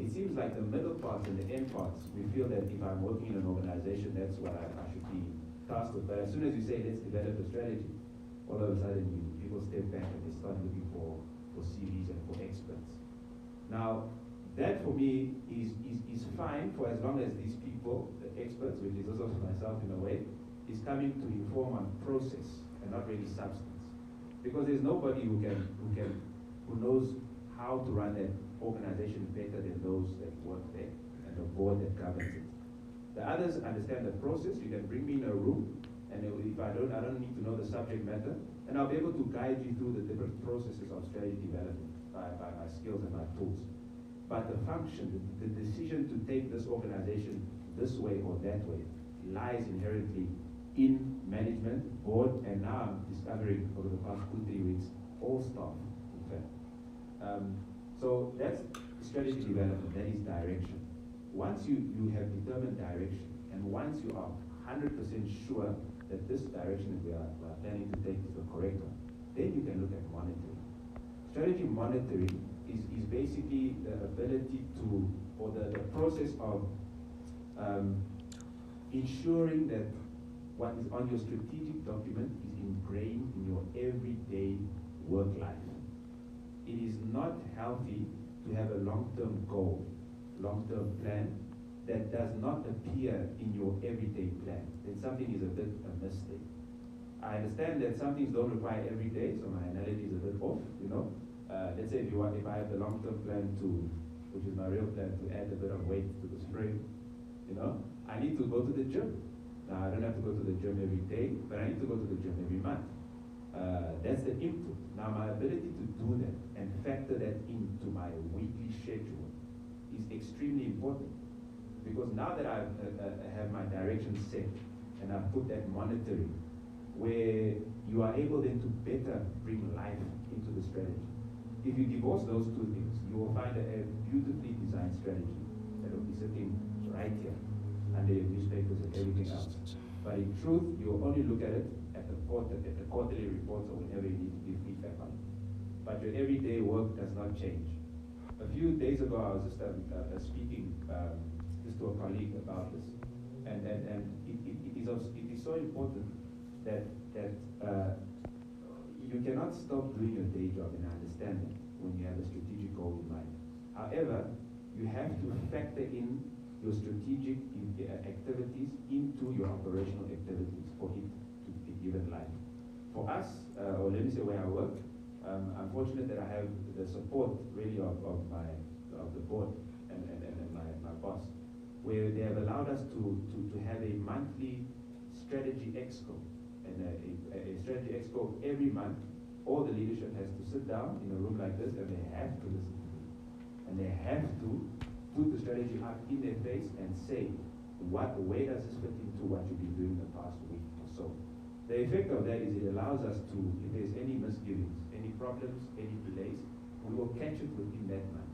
it seems like the middle parts and the end parts, we feel that if I'm working in an organization, that's what I should be tasked with. But as soon as you say, let's develop a strategy, all of a sudden people step back and they start looking for CVs and for experts. Now, that for me is fine for as long as these people, the experts, which is also myself in a way, is coming to inform on process and not really substance. Because there's nobody who knows how to run that organization better than those that work there and the board that governs it. The others understand the process. You can bring me in a room, and if I don't need to know the subject matter, and I'll be able to guide you through the different processes of strategy development by my skills and my tools. But the function, the decision to take this organization this way or that way lies inherently in management, board, and now I'm discovering over the past 2-3 weeks, all staff, in fact. So that's strategy development, that is direction. Once you have determined direction, and once you are 100% sure that this direction that we are planning to take is the correct one, then you can look at monitoring. Strategy monitoring is basically the ability to, or the process of ensuring that what is on your strategic document is ingrained in your everyday work life. It is not healthy to have a long-term goal, long-term plan that does not appear in your everyday plan. Then something is a bit a mistake. I understand that some things don't require every day, so my analogy is a bit off, Let's say if I have the long-term plan which is my real plan, to add a bit of weight to the spring, I need to go to the gym. Now, I don't have to go to the gym every day, but I need to go to the gym every month. That's the input. Now, my ability to do that and factor that into my weekly schedule is extremely important, because now that I have my direction set and I've put that monitoring, where you are able then to better bring life into the strategy. If you divorce those two things, you will find a beautifully designed strategy that will be sitting right here under your newspapers and everything else. But in truth, you will only look at it at the quarterly reports or whenever you need to give feedback on it. But your everyday work does not change. A few days ago, I was just speaking just to a colleague about this, and it is so important that you cannot stop doing your day job, and I understand that when you have a strategic goal in mind. However, you have to factor in your strategic activities into your operational activities for it to be given life. For us, or let me say where I work, I'm fortunate that I have the support really of the board and my boss, where they have allowed us to have a monthly strategy exco. And a strategy exco every month. All the leadership has to sit down in a room like this, and they have to listen to me. And they have to put the strategy up in their face and say, where does this fit into what you've been doing the past week or so? The effect of that is it allows us to, if there's any misgivings, any problems, any delays, we will catch it within that month.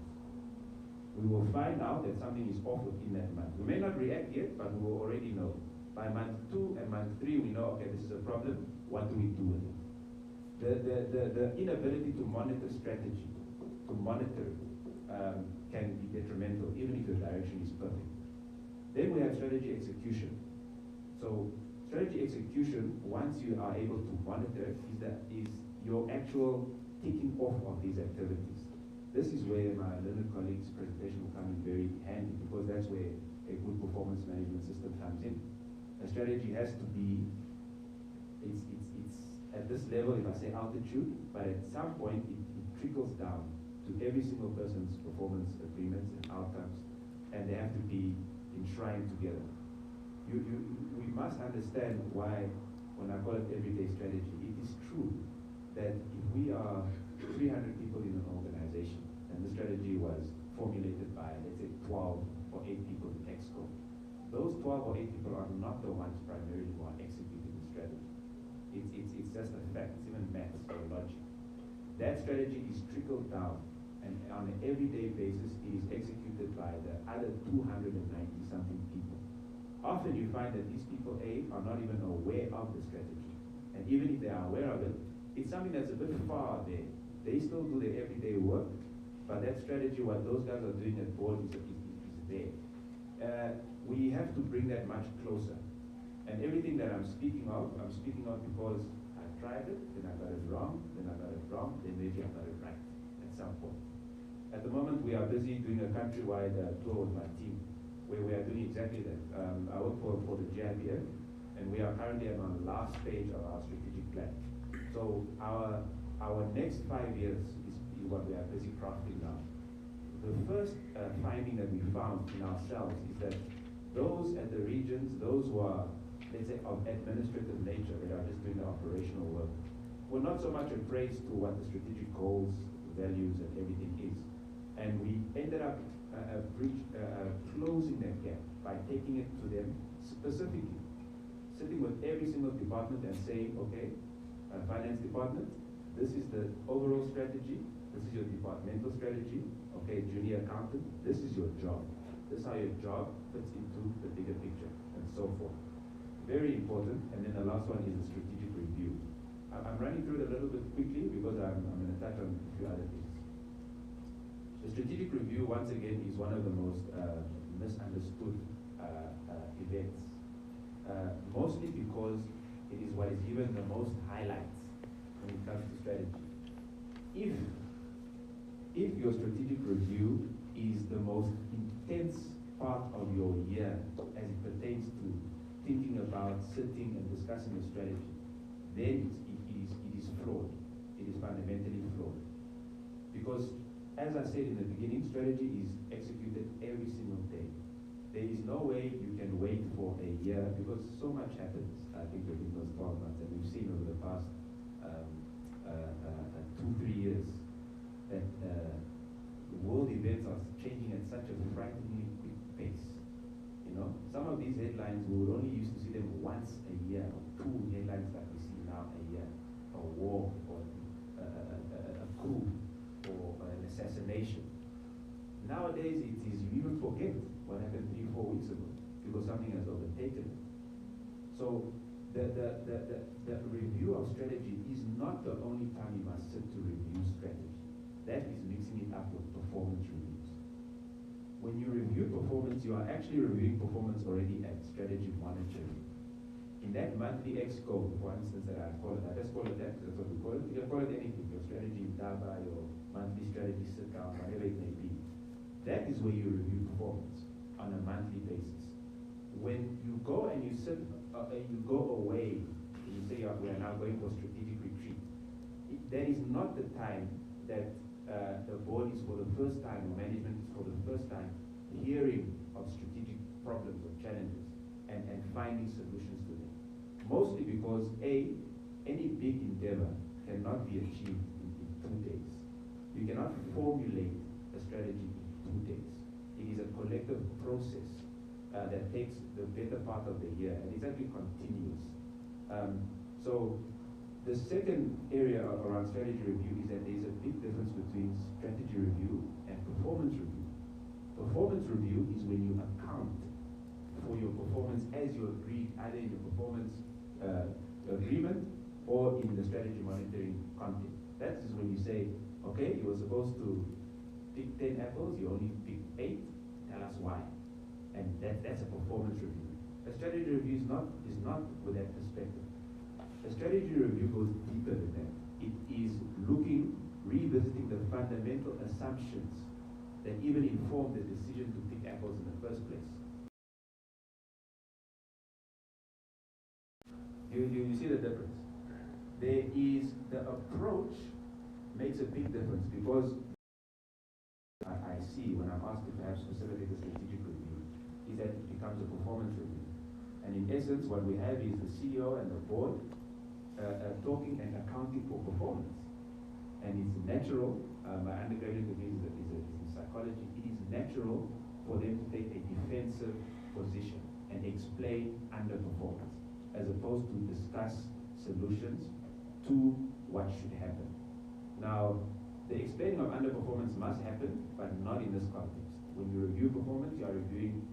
We will find out that something is off within that month. We may not react yet, but we will already know. By month 2 and month 3, we know, okay, this is a problem. What do we do with it? The inability to monitor strategy, to monitor can be detrimental, even if your direction is perfect. Then we have strategy execution. So strategy execution, once you are able to monitor it, is your actual ticking off of these activities. This is where my learned colleagues' presentation will come in very handy, because that's where a good performance management system comes in. A strategy has to be, it's at this level, if I say altitude, but at some point it trickles down to every single person's performance agreements and outcomes, and they have to be enshrined together. We must understand why, when I call it everyday strategy, it is true that if we are 300 people in an organization, and the strategy was formulated by, let's say, 12 or 8 people in Exco, those 12 or 8 people are not the ones primarily who are executing the strategy. It's just a fact. It's even maths or logic. That strategy is trickled down, and on an everyday basis, it is executed by the other 290-something people. Often you find that these people, are not even aware of the strategy. And even if they are aware of it, it's something that's a bit far there. They still do their everyday work, But that strategy, what those guys are doing at board is there. We have to bring that much closer. And everything that I'm speaking of because I tried it, then I got it wrong, then maybe I got it right at some point. At the moment, we are busy doing a countrywide tour with my team, where we are doing exactly that. I work for the GIB here, and we are currently on the last page of our strategic plan. So our next 5 years is what we are busy crafting now. The first finding that we found in ourselves is that those at the regions, those who are, let's say, of administrative nature, that are just doing the operational work, were not so much appraised to what the strategic goals, values, and everything is. And we ended up closing that gap by taking it to them specifically, sitting with every single department and saying, okay, finance department, this is the overall strategy, this is your departmental strategy, okay, junior accountant, this is your job. This is how your job fits into the bigger picture, and so forth. Very important. And then the last one is the strategic review. I'm running through it a little bit quickly because I'm going to touch on a few other things. The strategic review, once again, is one of the most misunderstood events. Mostly because it is what is given the most highlights when it comes to strategy. If your strategic review is the most intense part of your year as it pertains to thinking about, sitting and discussing a strategy, then it is flawed. It is fundamentally flawed. Because, as I said in the beginning, strategy is executed every single day. There is no way you can wait for a year because so much happens, I think, within those 12 months. And we've seen over the past 2-3 years that world events are changing at such a frighteningly quick pace. You know, some of these headlines, we would only used to see them once a year, or 2 headlines that we see now a year. A war, or a coup, or an assassination. Nowadays, it is, you even forget what happened 3-4 weeks ago, because something has overtaken it. So, the review of strategy is not the only time you must sit to review strategy. That is mixing it up with performance reviews. When you review performance, you are actually reviewing performance already at strategy monitoring. In that monthly exco, for instance, that I just call it that, that's what we call it. You can call it anything, your strategy daba, your monthly strategy sit down, whatever it may be. That is where you review performance on a monthly basis. When you go and you sit, you go away, and you say, we are now going for strategic retreat, that is not the time that the board is for the first time, or management is for the first time, hearing of strategic problems or challenges and finding solutions to them. Mostly because any big endeavor cannot be achieved in 2 days. You cannot formulate a strategy in 2 days. It is a collective process that takes the better part of the year, and it's actually continuous. So the second area around strategy review is that there is a big difference between strategy review and performance review. Performance review is when you account for your performance as you agreed, either in the performance agreement or in the strategy monitoring content. That is when you say, okay, you were supposed to pick 10 apples, you only picked 8, tell us why. And that's a performance review. A strategy review is not with that perspective. A strategy review goes deeper than that. It is revisiting the fundamental assumptions that even inform the decision to pick apples in the first place. You see the difference? There is, the approach makes a big difference because I see when I'm asked to perhaps facilitate a strategic review is that it becomes a performance review. And in essence, what we have is the CEO and the board talking and accounting for performance. And it's natural, my undergraduate degree is in psychology, it is natural for them to take a defensive position and explain underperformance, as opposed to discuss solutions to what should happen. Now, the explaining of underperformance must happen, but not in this context. When you review performance, you are reviewing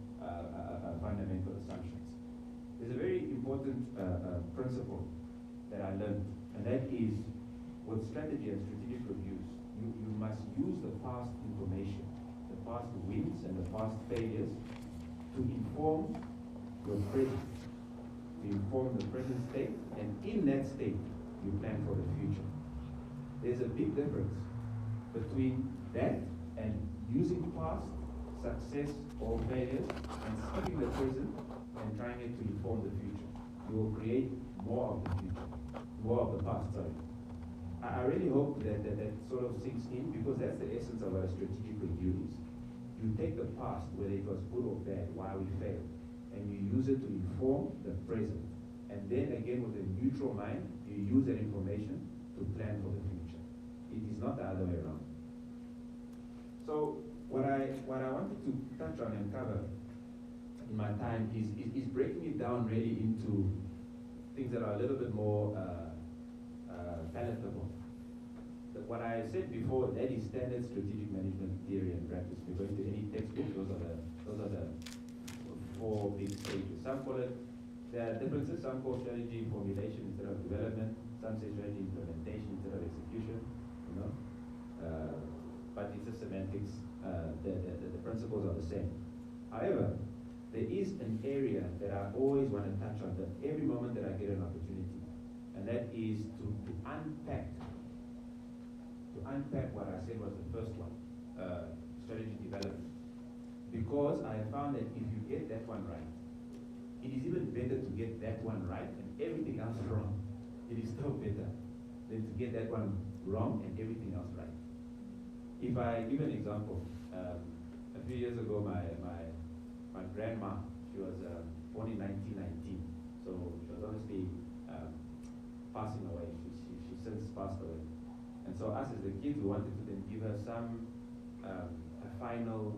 fundamental assumptions. There's a very important principle that I learned, and that is with strategy and strategic reviews, you you must use the past information, the past wins and the past failures to inform your present, to inform the present state, and in that state, you plan for the future. There's a big difference between that and using past success or failures and skipping the present and trying it to inform the future. You will create more of the future, more of the past, sorry. I really hope that sort of sinks in, because that's the essence of what a strategic review is. You take the past, whether it was good or bad, why we failed, and you use it to inform the present. And then again, with a neutral mind, you use that information to plan for the future. It is not the other way around. So what I wanted to touch on and cover in my time is breaking it down really into things that are a little bit more palatable. But what I said before, that is standard strategic management theory and practice. If you go into any textbook, those are the 4 big stages. Some call it, there are differences. Some call strategy formulation instead of development. Some say strategy implementation instead of execution. You know, but it's a semantics. The principles are the same. However, there is an area that I always want to touch on every moment that I get an opportunity, and that is to unpack what I said was the first one, strategy development. Because I have found that if you get that one right, it is even better to get that one right and everything else wrong. It is still better than to get that one wrong and everything else right. If I give an example, a few years ago, my grandma, she was born in 1919, so she was obviously passing away. She since passed away. And so us as the kids, we wanted to then give her some, a final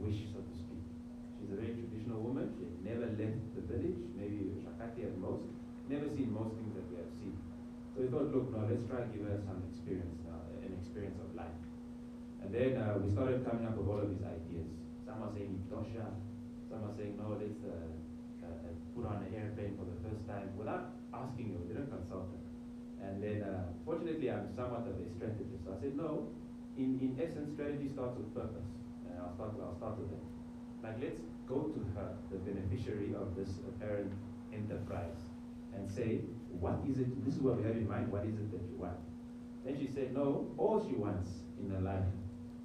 wish, so to speak. She's a very traditional woman. She had never left the village, maybe Shakati at most, never seen most things that we have seen. So we thought, look, now let's try to give her some experience now, an experience of life. And then we started coming up with all of these ideas. Some are saying Itosha, some are saying, no, let's put on an airplane for the first time without asking her, we didn't consult her. And then, fortunately, I'm somewhat of a strategist. So I said, no, in essence, strategy starts with purpose. And I'll start with it. Like, let's go to her, the beneficiary of this apparent enterprise, and say, what is it, this is what we have in mind, what is it that you want? Then she said, no, all she wants in her life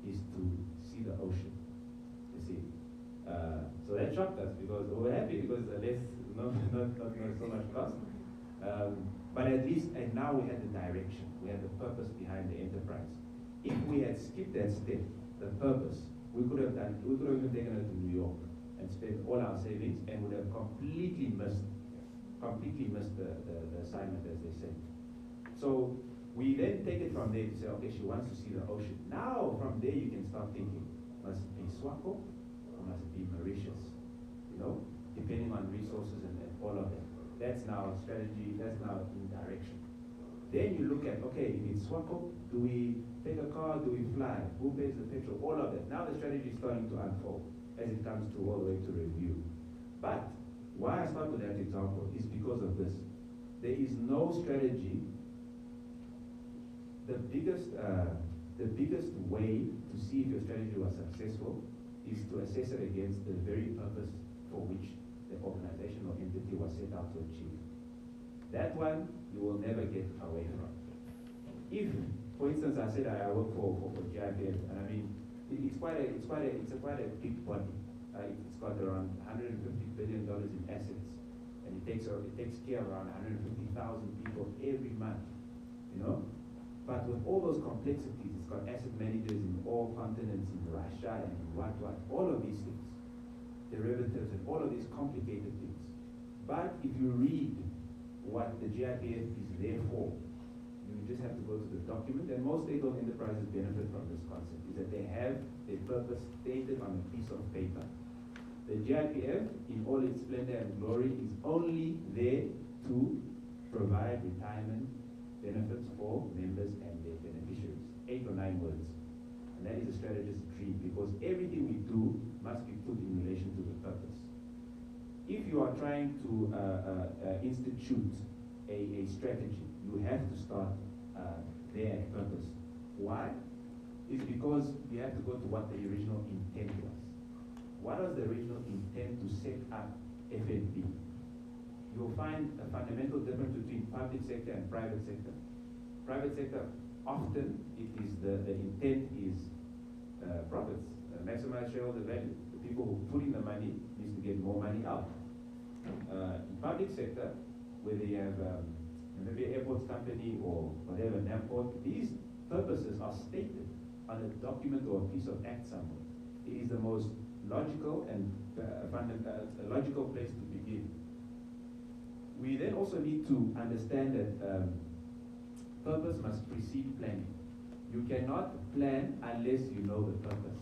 is to see the ocean, you see. So that shocked us, because we were happy because not so much cost. But at least, and now we had the direction, we had the purpose behind the enterprise. If we had skipped that step, the purpose, we could have even taken it to New York and spent all our savings and would have completely missed the assignment, as they say. So we then take it from there to say, okay, she wants to see the ocean. Now from there you can start thinking, must it be Swartko or must it be Mauritius? You know, depending on resources and all of that. That's now strategy, that's now in direction. Then you look at, okay, if it's Swartko, do we take a car, do we fly? Who pays the petrol? All of that. Now the strategy is starting to unfold as it comes to all the way to review. But why I start with that example is because of this. There is no strategy. The biggest way to see if your strategy was successful is to assess it against the very purpose for which the organization or entity was set out to achieve. That one you will never get away from. If, for instance, I said I work for GIPF, and I mean it's quite a big body. It's got around $150 billion in assets, and it takes care of around 150,000 people every month. You know, but with all those complexities, it's got asset managers in all continents, in Russia and in what, all of these things. Derivatives and all of these complicated things. But if you read what the GIPF is there for, you just have to go to the document, and most state-owned enterprises benefit from this concept, is that they have their purpose stated on a piece of paper. The GIPF, in all its splendor and glory, is only there to provide retirement benefits for members and their beneficiaries. 8 or 9 words. And that is a strategist's dream, because everything we do must be put in relation to the purpose. If you are trying to institute a strategy, you have to start there at purpose. Why? It's because we have to go to what the original intent was. What was the original intent to set up FNB? You'll find a fundamental difference between public sector and private sector. Private sector, often it is the intent is profits, maximize shareholder value. The people who put in the money needs to get more money out. In public sector, whether you have maybe an airports company or whatever, an airport, these purposes are stated on a document or a piece of act somewhere. It is the most logical and a logical place to begin. We then also need to understand that purpose must precede planning. You cannot plan unless you know the purpose.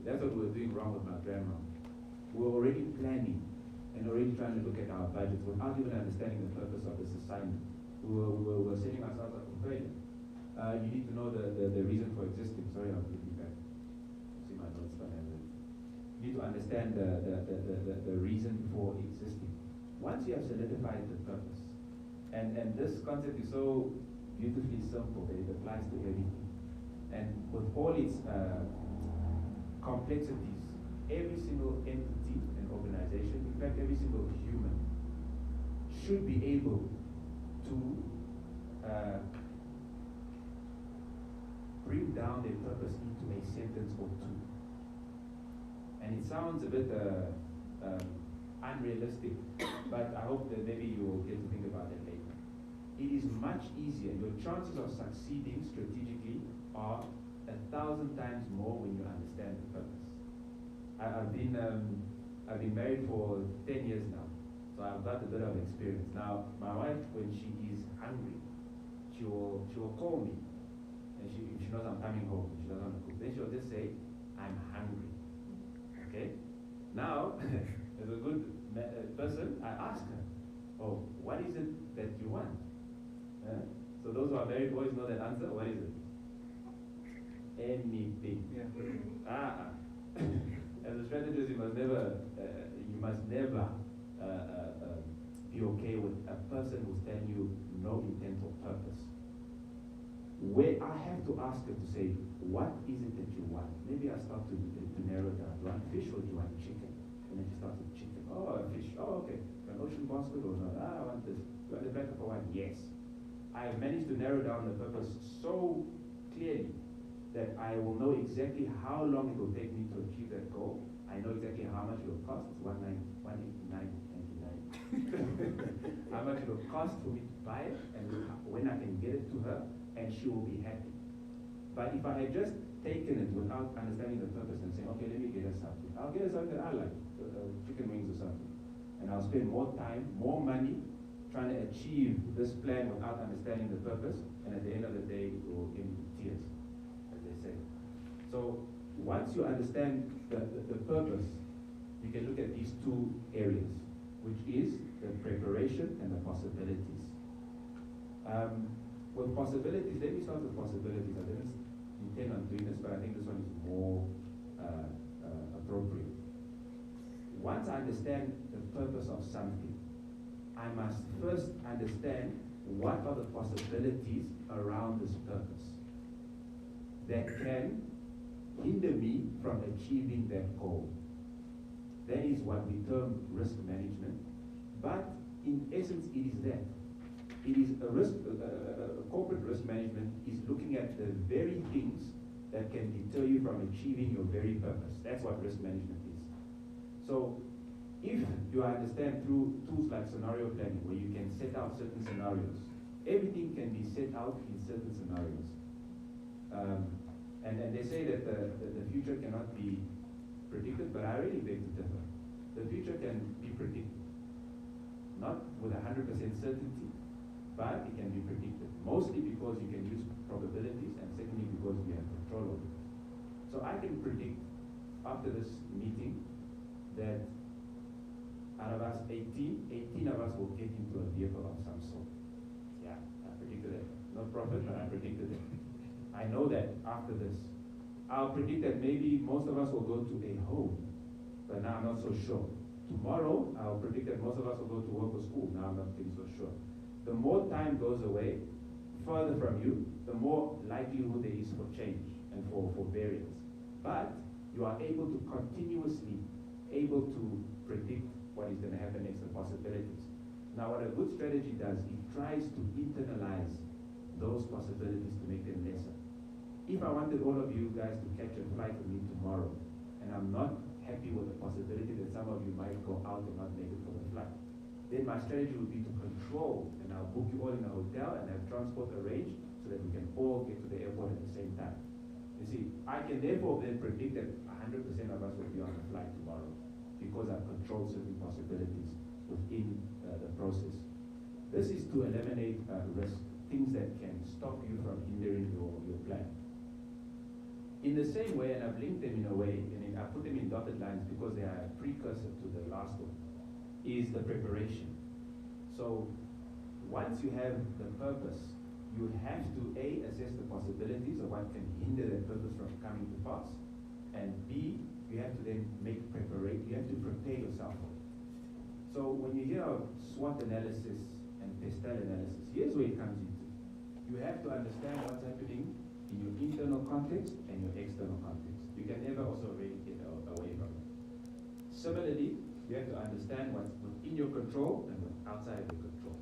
That's what we were doing wrong with my grandma. We were already planning and already trying to look at our budgets without even understanding the purpose of this assignment. We were setting ourselves up for failure. You need to know the reason for existing. Sorry, I'm looking back. See my notes don't have it. You need to understand the reason for existing. Once you have solidified the purpose, and this concept is so beautifully simple that it applies to everything. And with all its complexities, every single entity and organization, in fact every single human, should be able to bring down their purpose into a sentence or two. And it sounds a bit unrealistic, but I hope that maybe you will get to think about that later. It is much easier. Your chances of succeeding strategically are 1,000 times more when you understand the purpose. I've been married for 10 years now, so I've got a bit of experience. Now, my wife, when she is hungry, she will call me, and she knows I'm coming home. She doesn't want to cook. Then she'll just say, "I'm hungry." Okay. Now, as a good person, I ask her, "Oh, what is it that you want?" So those who are married always know that answer. What is it? Anything. Yeah. As a strategist, you must never be okay with a person who's telling you no intent or purpose. Where I have to ask her to say, what is it that you want? Maybe I start to narrow down. Do you want fish or do you want chicken? And then she starts with chicken. Oh, fish. Oh, okay. An ocean basket or not? I want this. Do you want the back of a wine? Yes. I have managed to narrow down the purpose so clearly that I will know exactly how long it will take me to achieve that goal. I know exactly how much it will cost. It's $189.99. How much it will cost for me to buy it, and when I can get it to her, and she will be happy. But if I had just taken it without understanding the purpose and saying, okay, let me get her something. I'll get her something I like, chicken wings or something. And I'll spend more time, more money, trying to achieve this plan without understanding the purpose, and at the end of the day, it will end in tears, as they say. So once you understand the purpose, you can look at these two areas, which is the preparation and the possibilities. With possibilities, let me start with possibilities. I didn't intend on doing this, but I think this one is more appropriate. Once I understand the purpose of something, I must first understand what are the possibilities around this purpose that can hinder me from achieving that goal. That is what we term risk management, but in essence it is that. It is corporate risk management is looking at the very things that can deter you from achieving your very purpose. That's what risk management is. So if you understand through tools like scenario planning, where you can set out certain scenarios, everything can be set out in certain scenarios. And they say that the future cannot be predicted, but I really beg to differ. The future can be predicted. Not with 100% certainty, but it can be predicted. Mostly because you can use probabilities, and secondly because we have control over it. So I can predict after this meeting that out of us 18 of us will get into a vehicle of some sort. Yeah, I predicted it. Not profit, but I predicted it. I know that after this. I'll predict that maybe most of us will go to a home, but now I'm not so sure. Tomorrow, I'll predict that most of us will go to work or school. Now I'm not feeling so sure. The more time goes away further from you, the more likelihood there is for change and for variance. But you are able to continuously predict what is going to happen next, the possibilities. Now, what a good strategy does, it tries to internalize those possibilities to make them lesser. If I wanted all of you guys to catch a flight with me tomorrow, and I'm not happy with the possibility that some of you might go out and not make it for the flight, then my strategy would be to control, and I'll book you all in a hotel and have transport arranged so that we can all get to the airport at the same time. You see, I can therefore then predict that 100% of us will be on the flight tomorrow because I've controlled certain possibilities within the process. This is to eliminate risk, things that can stop you from hindering your plan. In the same way, and I've linked them in a way, and I put them in dotted lines because they are a precursor to the last one, is the preparation. So once you have the purpose, you have to A, assess the possibilities of what can hinder that purpose from coming to pass, and B, you have to then make preparation, you have to prepare yourself for it. So when you hear of SWOT analysis and PESTEL analysis, here's where it comes into. You have to understand what's happening in your internal context and your external context. You can never also really get away from it. Similarly, you have to understand what's within your control and what's outside of your control.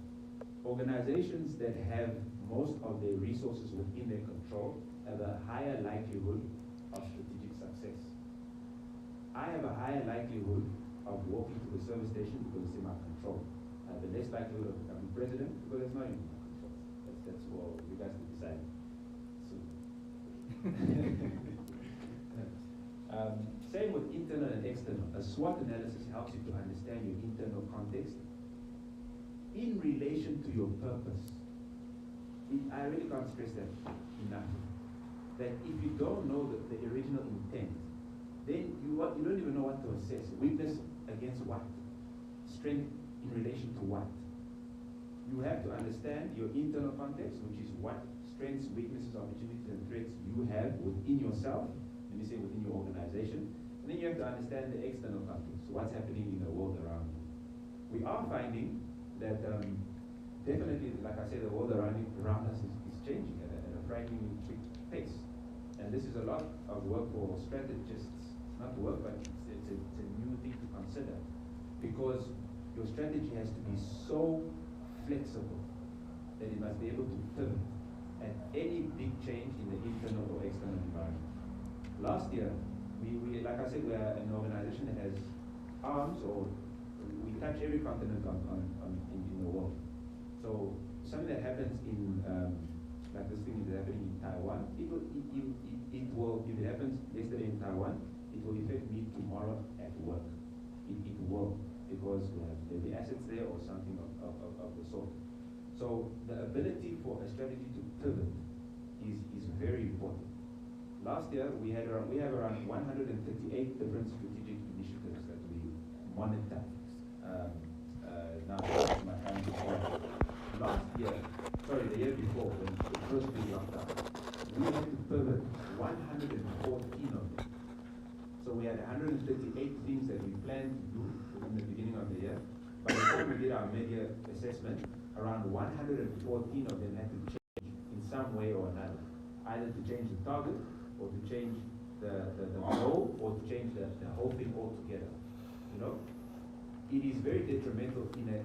Organizations that have most of their resources within their control have a higher likelihood of strategic success. I have a higher likelihood of walking to the service station because it's in my control. I have the less likelihood of becoming president because it's not in my control. That's what you guys can decide. Same with internal and external. A SWOT analysis helps you to understand your internal context in relation to your purpose. I really can't stress that enough. That if you don't know the original intent, then you don't even know what to assess. Weakness against what? Strength in relation to what? You have to understand your internal context, which is what strengths, weaknesses, opportunities, and threats you have within yourself, let me say within your organization. And then you have to understand the external context, so what's happening in the world around you. We are finding that definitely, like I said, the world around us is changing at a frighteningly quick pace. And this is a lot of work for strategists, not work, but it's a new thing to consider, because your strategy has to be so flexible that it must be able to pivot at any big change in the internal or external environment. Last year, we like I said, we are an organization that has arms, or we touch every continent in the world. So something that happens in, like this thing is happening in Taiwan, it will, if it happens yesterday in Taiwan, it will affect me tomorrow at work. It will, because there'll be assets there or something of the sort. So the ability for a strategy to pivot is very important. Last year we have around 138 different strategic initiatives that we monitor. Now my time to share. The year before, when the first big lockdown, we had to pivot 114 of them. So we had 138 things that we planned to do in the beginning of the year. By the time we did our mid-year assessment, around 114 of them had to change in some way or another, either to change the target, or to change the goal, or to change the whole thing altogether. You know, it is very detrimental in a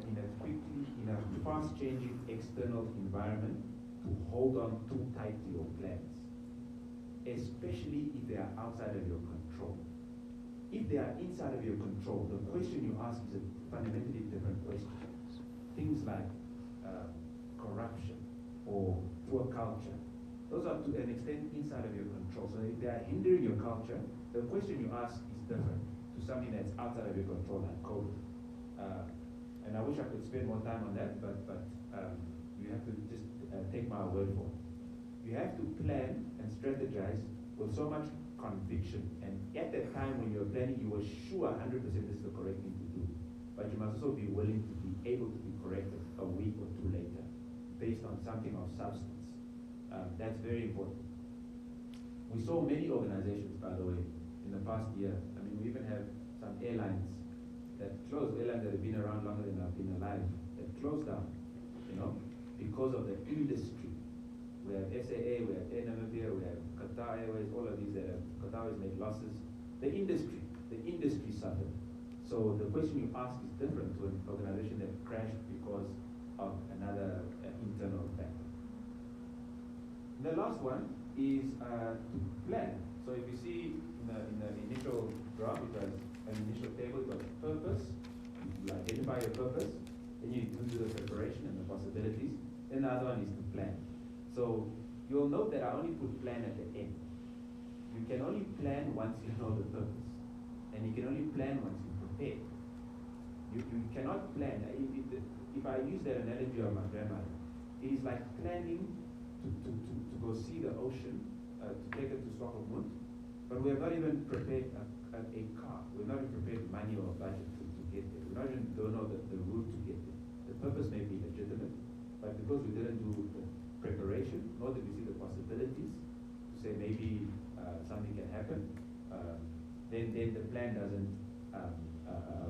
fast-changing external environment to hold on too tight to your plans, especially if they are outside of your control. If they are inside of your control, the question you ask is a fundamentally different question. Things like corruption or poor culture, those are to an extent inside of your control. So if they are hindering your culture, the question you ask is different to something that's outside of your control, like COVID. And I wish I could spend more time on that, but you have to just take my word for it. You have to plan and strategize with so much conviction, and at that time when you're planning, you were sure 100% this is the correct thing to do, but you must also be willing to be able to be corrected a week or two later based on something of substance. That's very important. We saw many organizations, by the way, in the past year. I mean, we even have some airlines that closed, airlines that have been around longer than I've been alive, that closed down, you know, because of the industry We have SAA, we have Air Namibia, we have Qatar Airways, all of these that have, Qatar Airways made losses. The industry suffered. So the question you ask is different to an organization that crashed because of another internal factor. The last one is to plan. So if you see in the initial graph, it was an initial table, it was purpose. You identify your purpose, then you do the preparation and the possibilities. Then the other one is to plan. So you'll note that I only put plan at the end. You can only plan once you know the purpose. And you can only plan once you prepare. You cannot plan. If I use that analogy of my grandmother, it is like planning to go see the ocean, to take it to Swakopmund, but we have not even prepared a car. We've not even prepared money or budget to get there. We don't know the route to get there. The purpose may be legitimate, but because we didn't do the preparation, nor did we see the possibilities to say maybe something can happen, then the plan doesn't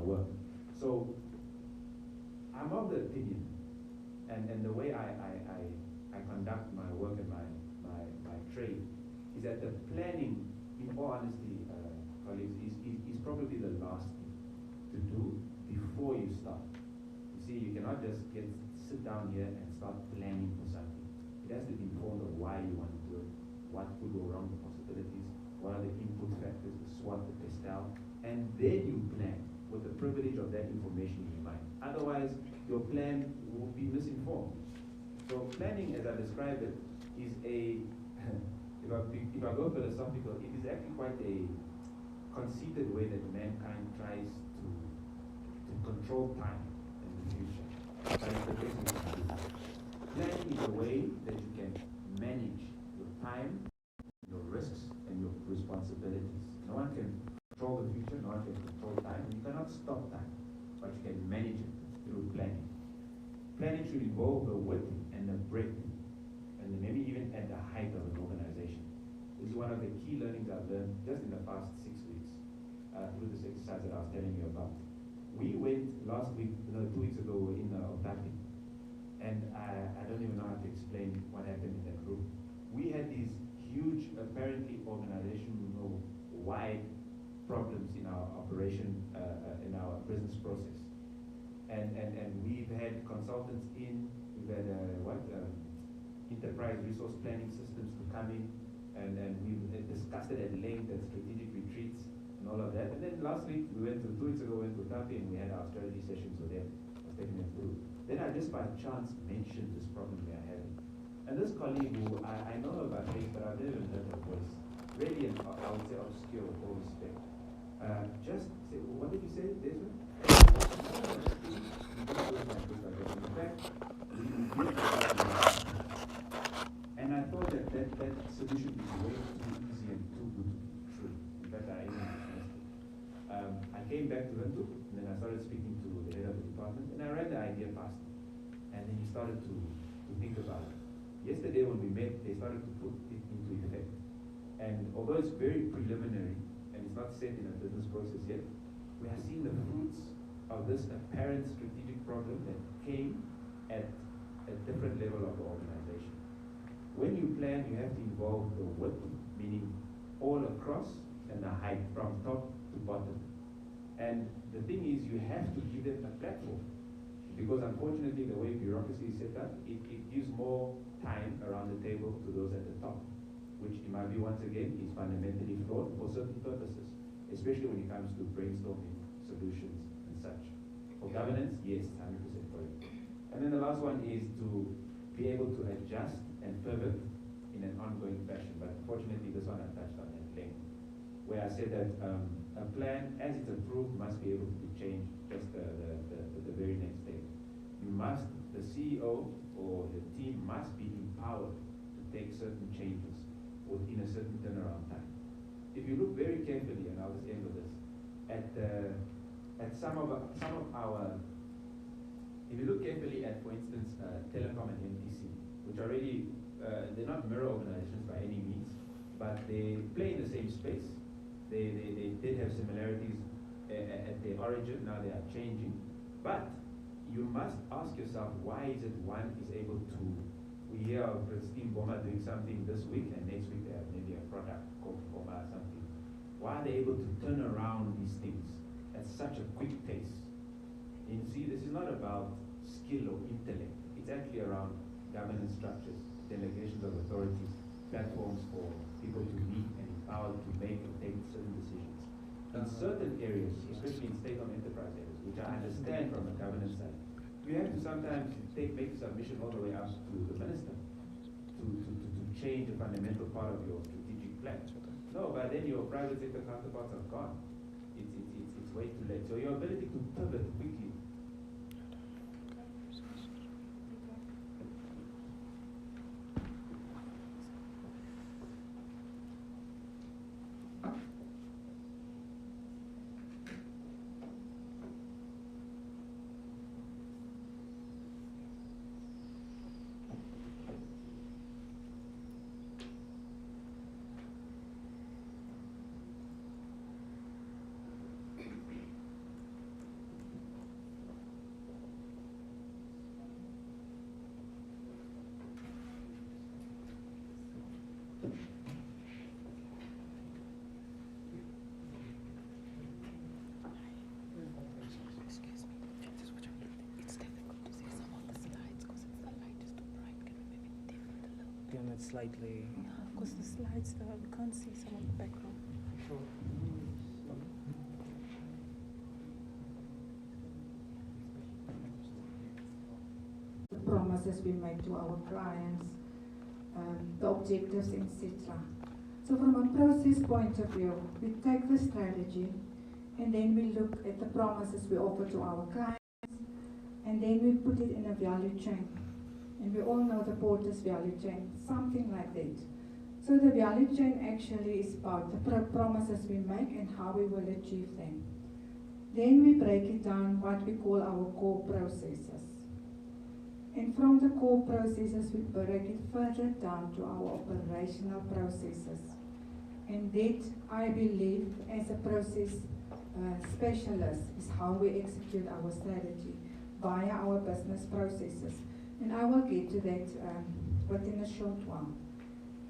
work. So I'm of the opinion, and the way I conduct my work and my trade is that the planning, in all honesty, colleagues, is probably the last thing to do before you start. You see, you cannot just sit down here and start planning for something. It has to be informed of why you want to do it, what could go wrong, the possibilities, what are the input factors, the SWOT, the PESTEL, and then you plan with the privilege of that information in your mind. Otherwise, your plan will be misinformed. So planning, as I described it, is if I go philosophical, it is actually quite a conceited way that mankind tries to control time in the future. But it's the best way to do it. Planning is a way that you can manage your time, your risks, and your responsibilities. No one can control the future, no one can control time. You cannot stop time, but you can manage it through planning. Planning should involve the width and the breadth, and maybe even at the height of an organization. This is one of the key learnings I've learned just in the past 6 weeks through this exercise that I was telling you about. We went last week, 2 weeks ago, we were in Otapi, and I don't even know how to explain what happened in that group. We had these huge, apparently organizational-wide problems in our operation, in our business process. And we've had consultants in, we've had enterprise resource planning systems to come in, and we've discussed it at length at strategic retreats and all of that. And then last week, 2 weeks ago, we went to Tapi and we had our strategy sessions with them. I was taking them through. Then I just by chance mentioned this problem we are having. And this colleague who I know about face, but I've never even heard her voice, really, I would say obscure with all respect, just say, what did you say, Desmond? And I thought that solution is way too easy and too good to be true. In fact, I even dismissed it. I came back to Hindu, and then I started speaking to the head of the department, and I ran the idea past him. And then he started to think about it. Yesterday when we met, they started to put it into effect. And although it's very preliminary, and it's not set in a business process yet, we are seeing the fruits of this apparent strategic problem that came at a different level of the organization. When you plan, you have to involve the width, meaning all across, and the height from top to bottom. And the thing is, you have to give them a platform. Because unfortunately, the way bureaucracy is set up, it gives more time around the table to those at the top, which in my view, once again, is fundamentally flawed for certain purposes, especially when it comes to brainstorming solutions and such. For governance, yes, 100% for it. And then the last one is to be able to adjust and pivot in an ongoing fashion. But unfortunately, this one I touched on at length, where I said that a plan, as it's approved, must be able to be changed just the very next day. The CEO or the team must be empowered to take certain changes within a certain turnaround time. If you look very carefully, and I'll just end with this, at some of our, if you look carefully at, for instance, Telecom and MTC, which are really, they're not mirror organizations by any means, but they play in the same space. They did have similarities at their origin, now they are changing. But you must ask yourself, why is it one is able to we hear of Christine Boma doing something this week, and next week they have maybe a product called Boma or something. Why are they able to turn around these things at such a quick pace? And you see, this is not about skill or intellect. It's actually around governance structures, delegations of authorities, platforms for people to meet and empowered to make and take certain decisions. In certain areas, especially in state-owned enterprise areas, which I understand from the governance side, you have to sometimes make submission all the way up to the minister to change a fundamental part of your strategic plan. No, but then your private sector counterparts are gone. It's way too late. So your ability to pivot quickly. Slightly. Yeah, because the slides, we can't see some of the background. The promises we make to our clients, the objectives, etc. So from a process point of view, we take the strategy and then we look at the promises we offer to our clients, and then we put it in a value chain. And we all know the Porter's value chain, something like that. So the value chain actually is about the promises we make and how we will achieve them. Then we break it down what we call our core processes. And from the core processes, we break it further down to our operational processes. And that, I believe, as a process specialist, is how we execute our strategy via our business processes. And I will get to that within a short while.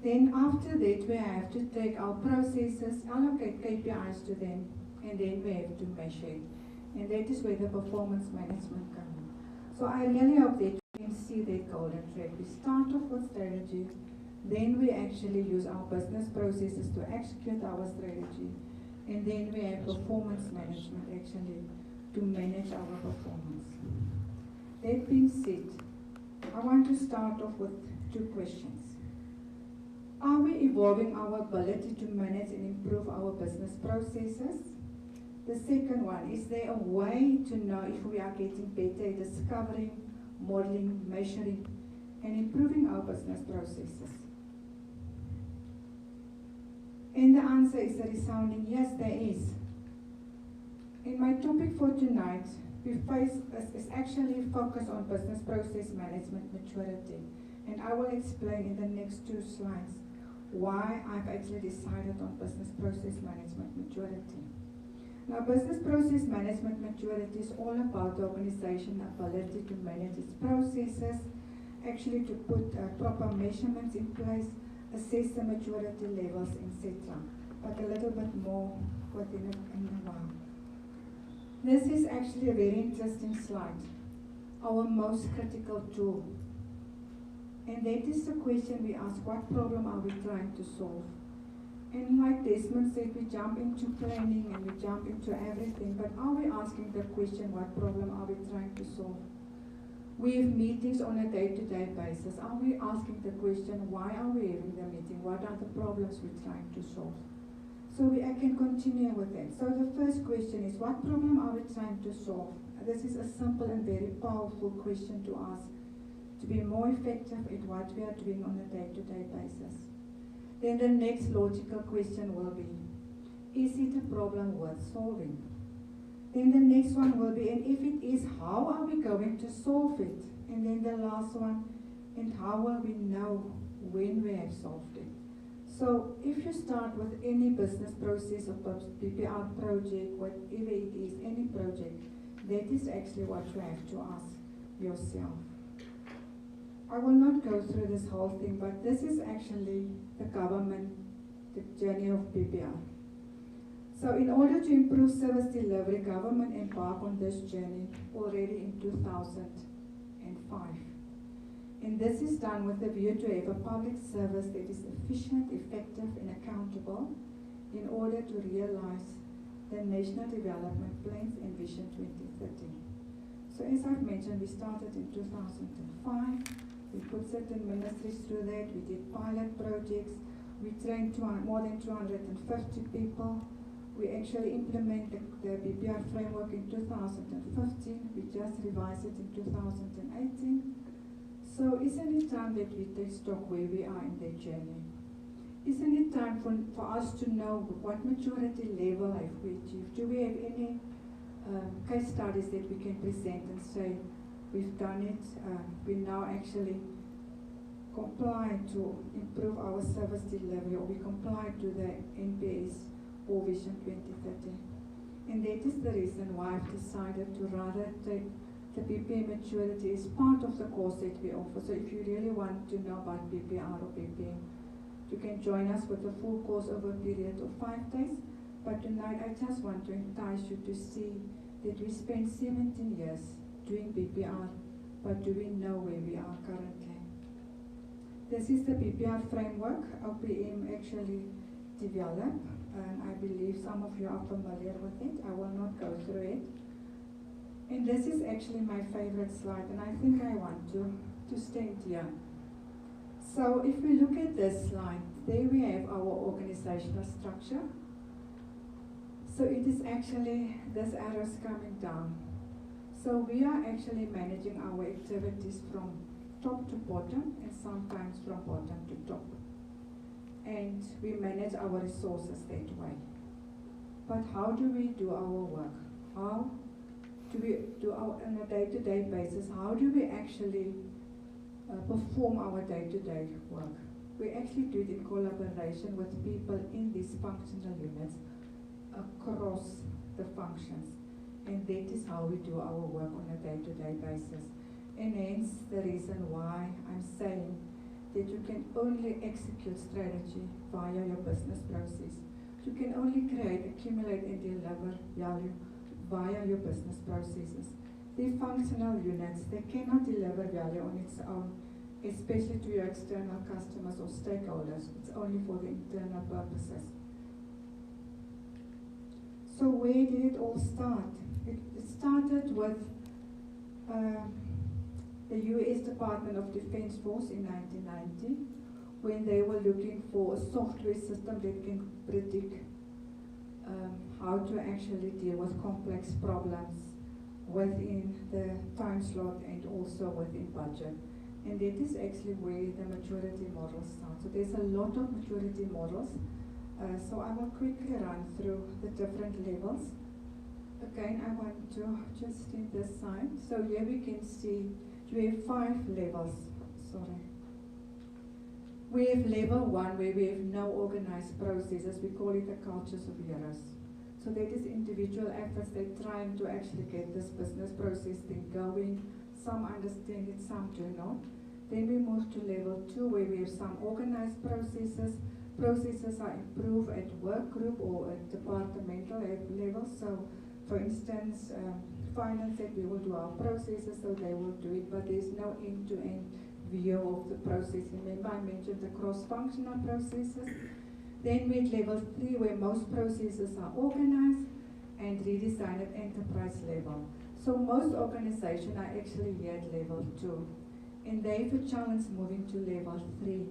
Then after that, we have to take our processes, allocate KPIs to them, and then we have to measure it. And that is where the performance management comes in. So I really hope that you can see that golden thread. We start off with strategy, then we actually use our business processes to execute our strategy, and then we have performance management actually to manage our performance. That being said, I want to start off with two questions. Are we evolving our ability to manage and improve our business processes? The second one, is there a way to know if we are getting better at discovering, modeling, measuring, and improving our business processes? And the answer is a resounding yes, there is. And my topic for tonight is actually focused on business process management maturity. And I will explain in the next two slides why I've actually decided on business process management maturity. Now, business process management maturity is all about the organization's ability to manage its processes, actually to put proper measurements in place, assess the maturity levels, etc. But a little bit more within a while. This is actually a very interesting slide, our most critical tool. And that is the question we ask, what problem are we trying to solve? And like Desmond said, we jump into planning and we jump into everything, but are we asking the question, what problem are we trying to solve? We have meetings on a day-to-day basis. Are we asking the question, why are we having the meeting? What are the problems we're trying to solve? So I can continue with that. So the first question is, what problem are we trying to solve? This is a simple and very powerful question to ask to be more effective at what we are doing on a day-to-day basis. Then the next logical question will be, is it a problem worth solving? Then the next one will be, and if it is, how are we going to solve it? And then the last one, and how will we know when we have solved it? So if you start with any business process or PPR project, whatever it is, any project, that is actually what you have to ask yourself. I will not go through this whole thing, but this is actually the government, the journey of PPR. So in order to improve service delivery, government embarked on this journey already in 2005. And this is done with the view to have a public service that is efficient, effective and accountable in order to realize the National Development Plans and Vision 2030. So as I've mentioned, we started in 2005. We put certain ministries through that. We did pilot projects. We trained more than 250 people. We actually implemented the BPR framework in 2015. We just revised it in 2018. So isn't it time that we take stock where we are in the journey? Isn't it time for us to know what maturity level have we achieved? Do we have any case studies that we can present and say, we've done it, we now actually comply to improve our service delivery, or we comply to the NPS or Vision 2030. And that is the reason why I've decided to rather take the BPA maturity as part of the course that we offer. So if you really want to know about BPR or BPA, you can join us with a full course over a period of 5 days. But tonight I just want to entice you to see that we spent 17 years doing BPR, but do we know where we are currently? This is the BPR framework OPM actually developed, and I believe some of you are familiar with it. I will not go through it. And this is actually my favorite slide, and I think I want to stand here. So if we look at this slide, there we have our organizational structure. So it is actually, this arrow is coming down. So we are actually managing our activities from top to bottom, and sometimes from bottom to top. And we manage our resources that way. But how do we do our work? How do we do our, on a day-to-day basis, how do we actually perform our day-to-day work? We actually do it in collaboration with people in these functional units across the functions. And that is how we do our work on a day-to-day basis. And hence the reason why I'm saying that you can only execute strategy via your business process. You can only create, accumulate and deliver value via your business processes. The functional units, they cannot deliver value on its own, especially to your external customers or stakeholders. It's only for the internal purposes. So where did it all start? It started with the US Department of Defense Force in 1990, when they were looking for a software system that can predict how to actually deal with complex problems within the time slot and also within budget. And that is actually where the maturity models start. So there's a lot of maturity models. So I will quickly run through the different levels. Again, I want to just see this side. So here we can see we have 5 levels. Sorry. We have level 1 where we have no organized processes. We call it the cultures of heroes. So that is individual efforts. They're trying to actually get this business process thing going. Some understand it, some do not. Then we move to level 2 where we have some organized processes. Processes are improved at work group or at departmental level. So for instance, finance said we will do our processes, so they will do it, but there's no end-to-end view of the process. Remember I mentioned the cross-functional processes. Then we're at level 3 where most processes are organized and redesigned at enterprise level. So most organizations are actually here at level 2. And they have a challenge moving to level 3.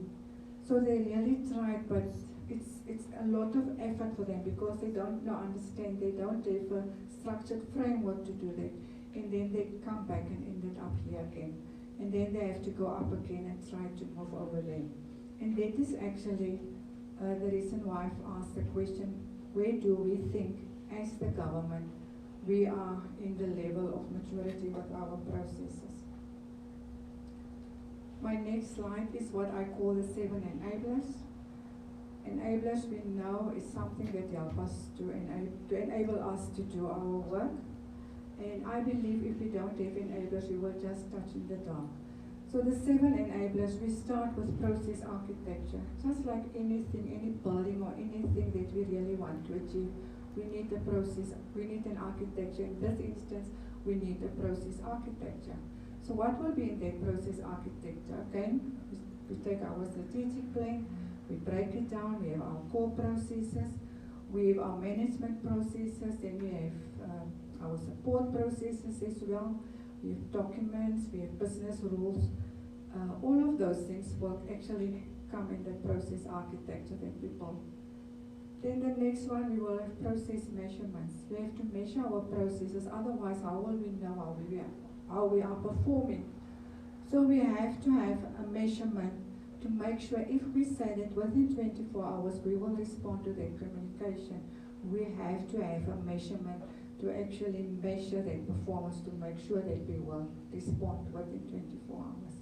So they really tried, but it's a lot of effort for them because they don't understand, they don't have a structured framework to do that. And then they come back and ended up here again. And then they have to go up again and try to move over there. And that is actually the reason why I've asked the question, where do we think as the government we are in the level of maturity with our processes? My next slide is what I call the 7 enablers. Enablers we know is something that help us to enable us to do our work. And I believe if we don't have enablers, we will just touch in the dark. So the 7 enablers, we start with process architecture. Just like anything, any building or anything that we really want to achieve, we need a process, we need an architecture. In this instance, we need a process architecture. So what will be in that process architecture? Again, we take our strategic plan, we break it down, we have our core processes, we have our management processes, then we have our support processes as well. We have documents, we have business rules. All of those things will actually come in the process architecture that we build. Then the next one, we will have process measurements. We have to measure our processes, otherwise how will we know how we are performing? So we have to have a measurement to make sure if we say that within 24 hours we will respond to that communication, we have to have a measurement to actually measure that performance to make sure that we will respond within 24 hours.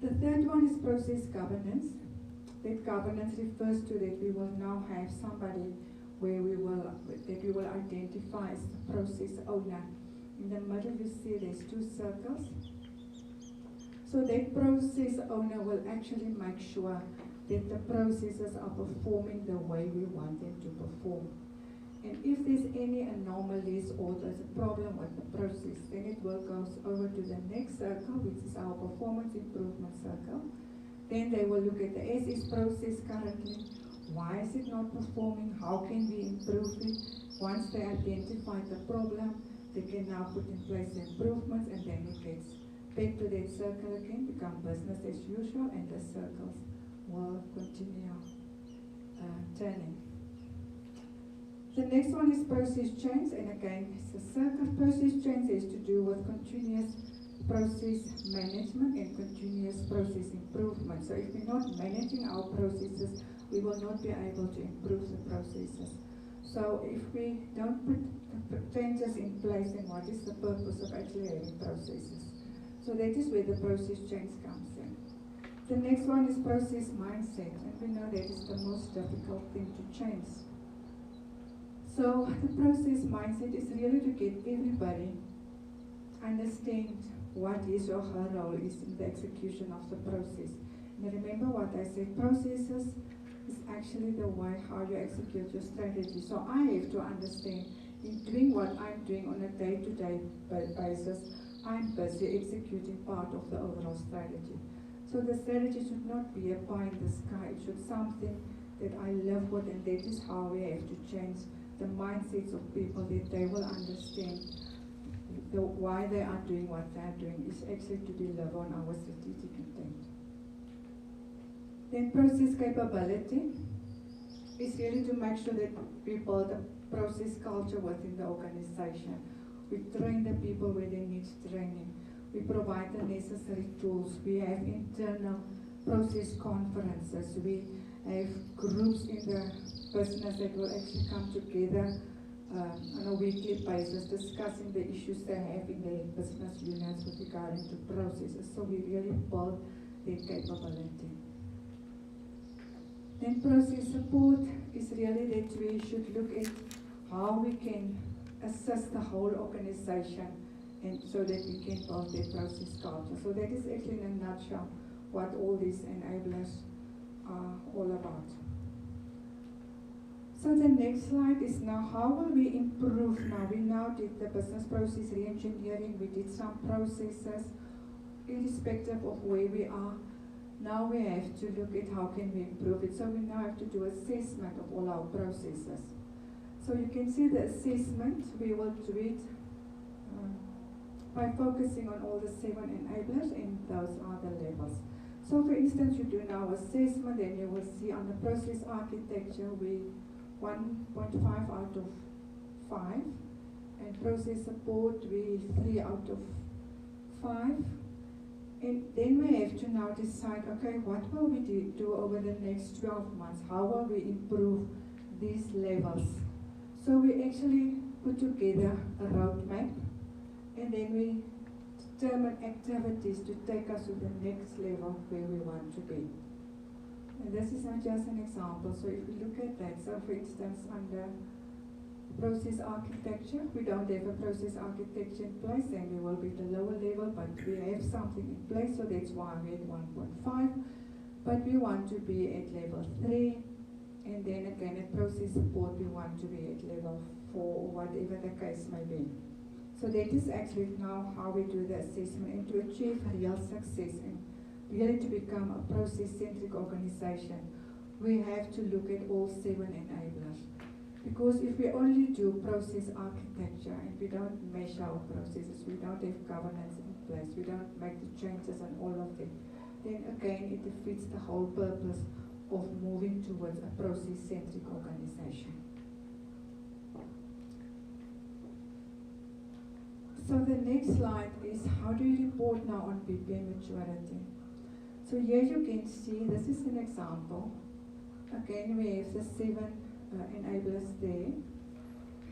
The third one is process governance. That governance refers to that we will now have somebody where we will identify as the process owner. In the middle you see there's 2 circles. So that process owner will actually make sure that the processes are performing the way we want them to perform. And if there's any anomalies or there's a problem with the process, then it will go over to the next circle, which is our performance improvement circle. Then they will look at the SS process currently. Why is it not performing? How can we improve it? Once they identify the problem, they can now put in place the improvements, and then it gets back to that circle again, become business as usual, and the circles will continue turning. The next one is process change, and again, it's a circle. Process change has to do with continuous process management and continuous process improvement. So if we're not managing our processes, we will not be able to improve the processes. So if we don't put the changes in place, then what is the purpose of actually having processes? So that is where the process change comes in. The next one is process mindset, and we know that is the most difficult thing to change. So the process mindset is really to get everybody understand what his or her role is in the execution of the process. And remember what I said, processes is actually the way how you execute your strategy. So I have to understand in doing what I'm doing on a day-to-day basis, I'm busy executing part of the overall strategy. So the strategy should not be a pie in the sky. It should be something that I live with, and that is how we have to change the mindsets of people, that they will understand why they are doing what they are doing is actually to deliver on our strategic intent. Then process capability is really to make sure that we build a process culture within the organization. We train the people where they need training. We provide the necessary tools. We have internal process conferences. We have groups in the business that will actually come together on a weekly basis, discussing the issues they have in their business units with regard to processes. So we really build that capability. Then process support is really that we should look at how we can assist the whole organization, and so that we can build that process culture. So that is actually in a nutshell what all these enablers are all about. So the next slide is now how will we improve now? We now did the business process re-engineering, we did some processes, irrespective of where we are. Now we have to look at how can we improve it. So we now have to do assessment of all our processes. So you can see the assessment, we will do it by focusing on all the 7 enablers, and those are the levels. So for instance, you do now assessment, and you will see on the process architecture, we 1.5 out of 5, and process support, we 3 out of 5. And then we have to now decide, okay, what will we do over the next 12 months? How will we improve these levels? So we actually put together a roadmap, and then we determine activities to take us to the next level where we want to be. And this is not just an example. So if we look at that, so for instance, under Process architecture, we don't have a process architecture in place, and we will be at the lower level, but we have something in place, so that's why we're at 1.5. But we want to be at level 3, and then again at process support we want to be at level 4, or whatever the case may be. So that is actually now how we do the assessment, and to achieve real success and really to become a process-centric organization, we have to look at all 7 enablers. Because if we only do process architecture and we don't measure our processes, we don't have governance in place, we don't make the changes and all of that, then again it defeats the whole purpose of moving towards a process-centric organization. So the next slide is how do you report now on BPM maturity? So here you can see, this is an example. Again, we have the 7 enablers there.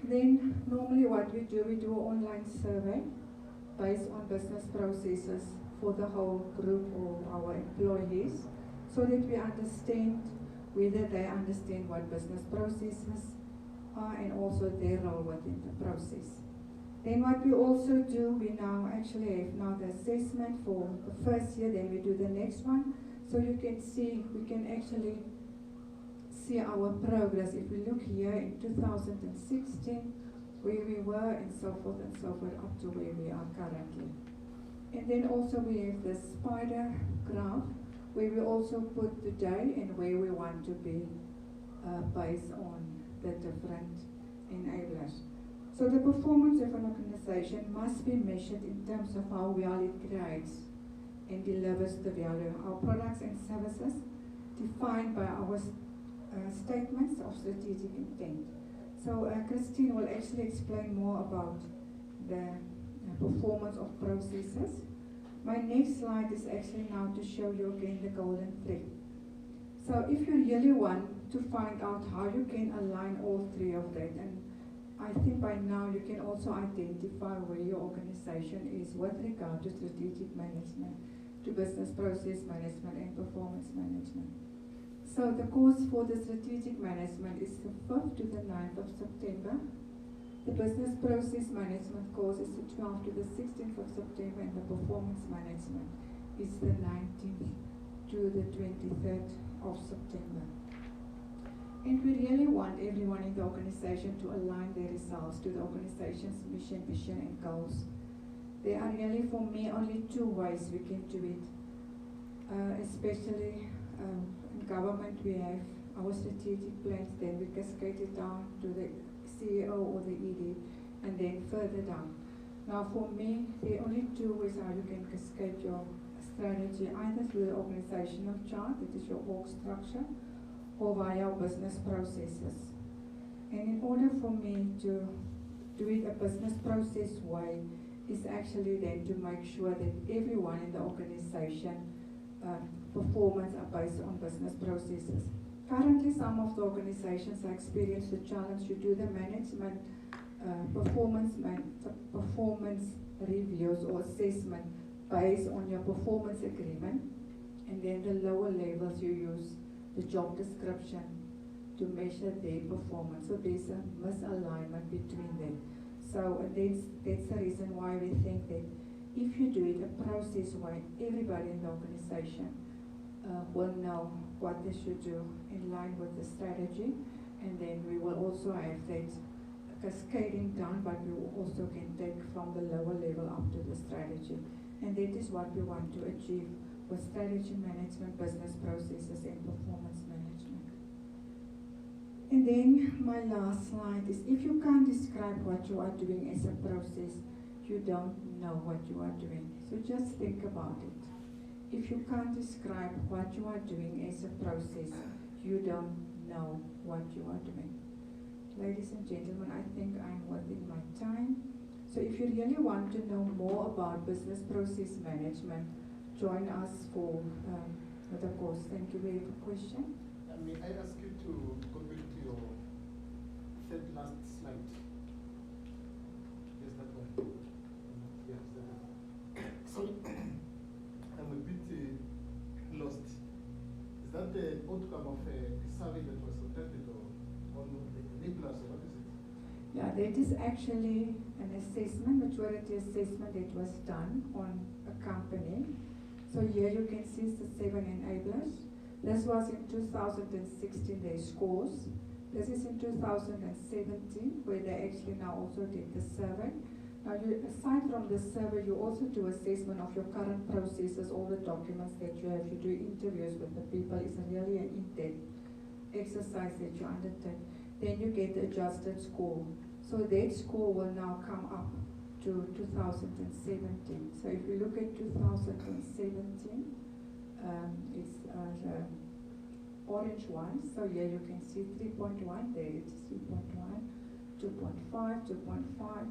Then normally what we do an online survey based on business processes for the whole group or our employees, so that we understand whether they understand what business processes are and also their role within the process. Then what we also do, we now actually have now the assessment for the first year, then we do the next one. So you can see, we can actually see our progress. If we look here in 2016, where we were and so forth up to where we are currently. And then also we have the spider graph, where we also put the day and where we want to be based on the different enablers. So the performance of an organization must be measured in terms of how well it creates and delivers the value. Our products and services defined by our statements of strategic intent. So Christine will actually explain more about the performance of processes. My next slide is actually now to show you again the golden thread. So if you really want to find out how you can align all 3 of that, and I think by now you can also identify where your organization is with regard to strategic management, to business process management and performance management. So the course for the strategic management is the 5th to the 9th of September. The business process management course is the 12th to the 16th of September, and the performance management is the 19th to the 23rd of September. And we really want everyone in the organization to align their results to the organization's mission, vision, and goals. There are really, for me, only 2 ways we can do it. Especially in government, we have our strategic plans, then we cascade it down to the CEO or the ED, and then further down. Now for me, there are only 2 ways how you can cascade your strategy, either through the organizational chart, that is your org structure, or via business processes. And in order for me to do it a business process way, is actually then to make sure that everyone in the organization performance are based on business processes. Currently, some of the organizations are experiencing the challenge to do the management performance reviews or assessment based on your performance agreement, and then the lower levels you use the job description to measure their performance. So there's a misalignment between them. So that's the reason why we think that if you do it a process way, everybody in the organization will know what they should do in line with the strategy, and then we will also have that cascading down, but we also can take from the lower level up to the strategy. And that is what we want to achieve with strategy management, business processes, and performance management. And then my last slide is, if you can't describe what you are doing as a process, you don't know what you are doing. So just think about it. If you can't describe what you are doing as a process, you don't know what you are doing. Ladies and gentlemen, I think I'm within my time. So if you really want to know more about business process management, join us for the course. Thank you. We have a question. May I ask you to go back to your third last slide? Yes, that one. Yes, that one. So I'm a bit lost. Is that the outcome of a survey that was conducted, or on the enablers, or what is it? Yeah, that is actually an assessment, maturity assessment that was done on a company. So here you can see the 7 enablers. This was in 2016, their scores. This is in 2017, where they actually now also did the survey. Now, aside from the survey, you also do assessment of your current processes, all the documents that you have. You do interviews with the people. It's really an in-depth exercise that you undertake. Then you get the adjusted score. So that score will now come up to 2017. So if you look at 2017, it's the orange one. So here you can see 3.1, there it's 3.1, 2.5, 2.5,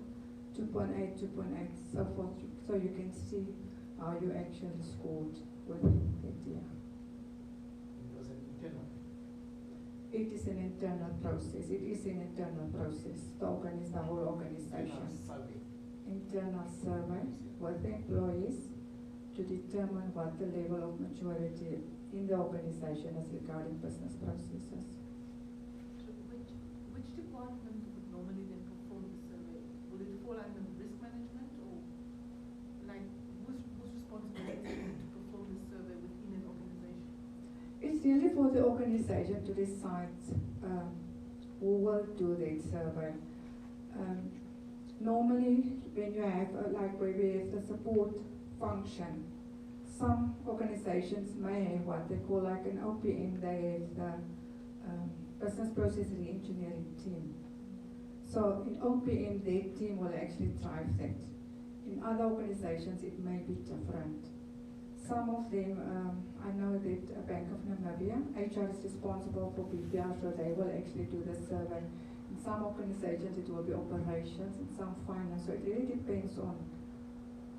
2.8, 2.8, so forth. So you can see how you actually scored within that year. It was an internal. It is an internal process. It is an internal process. The whole organization. Internal survey with the employees to determine what the level of maturity in the organization is regarding business processes. So which department would normally then perform the survey? Will it fall under risk management, or like whose responsibility is to perform the survey within an organization? It's really for the organization to decide who will do that survey. Normally, when you have, like where we have the support function, some organizations may have what they call like an OPM, they have the business process re-engineering team. So in OPM, their team will actually drive that. In other organizations, it may be different. Some of them, I know that Bank of Namibia, HR is responsible for BPR, so they will actually do the survey. In some organizations, it will be operations, and some finance. So it really depends on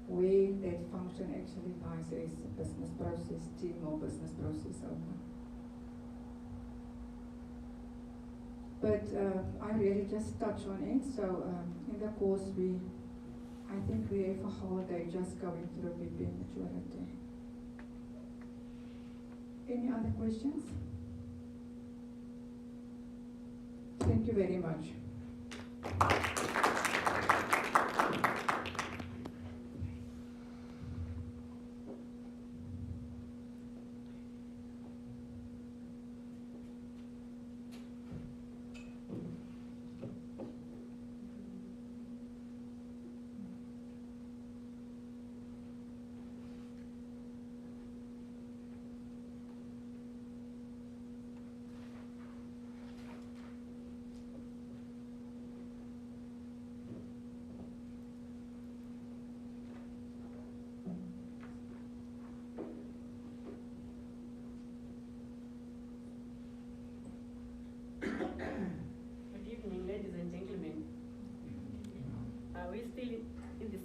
where that function actually lies as a business process team or business process owner. But I really just touch on it. So in the course, I think we have a whole day just going through BPM maturity. Any other questions? Thank you very much.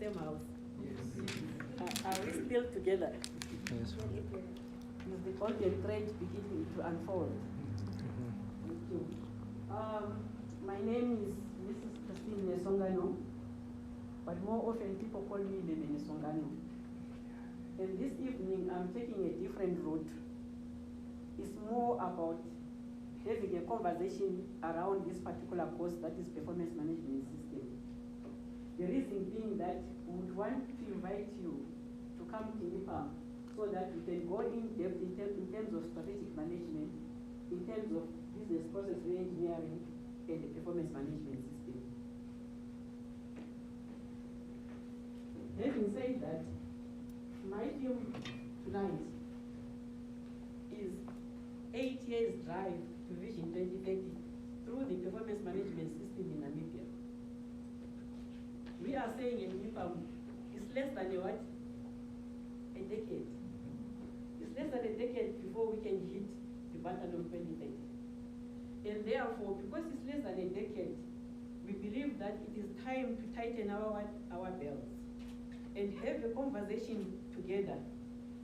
House. Yes. Are we still together? Yes. Is the golden thread beginning to unfold? Thank you. My name is Mrs. Christine Nesongano, but more often people call me Lebe Nesongano. And this evening I'm taking a different route. It's more about having a conversation around this particular course, that is performance management system. The reason being that we would want to invite you to come to NIPAM so that we can go in depth in terms of strategic management, in terms of business process re-engineering, and the performance management system. Having said that, my theme tonight is 8 years drive to Vision 2030 through the performance management system in Namibia. We are saying in NIPAM, it's less than a what? A decade. It's less than a decade before we can hit the button of 2030. And therefore, because it's less than a decade, we believe that it is time to tighten our belts and have a conversation together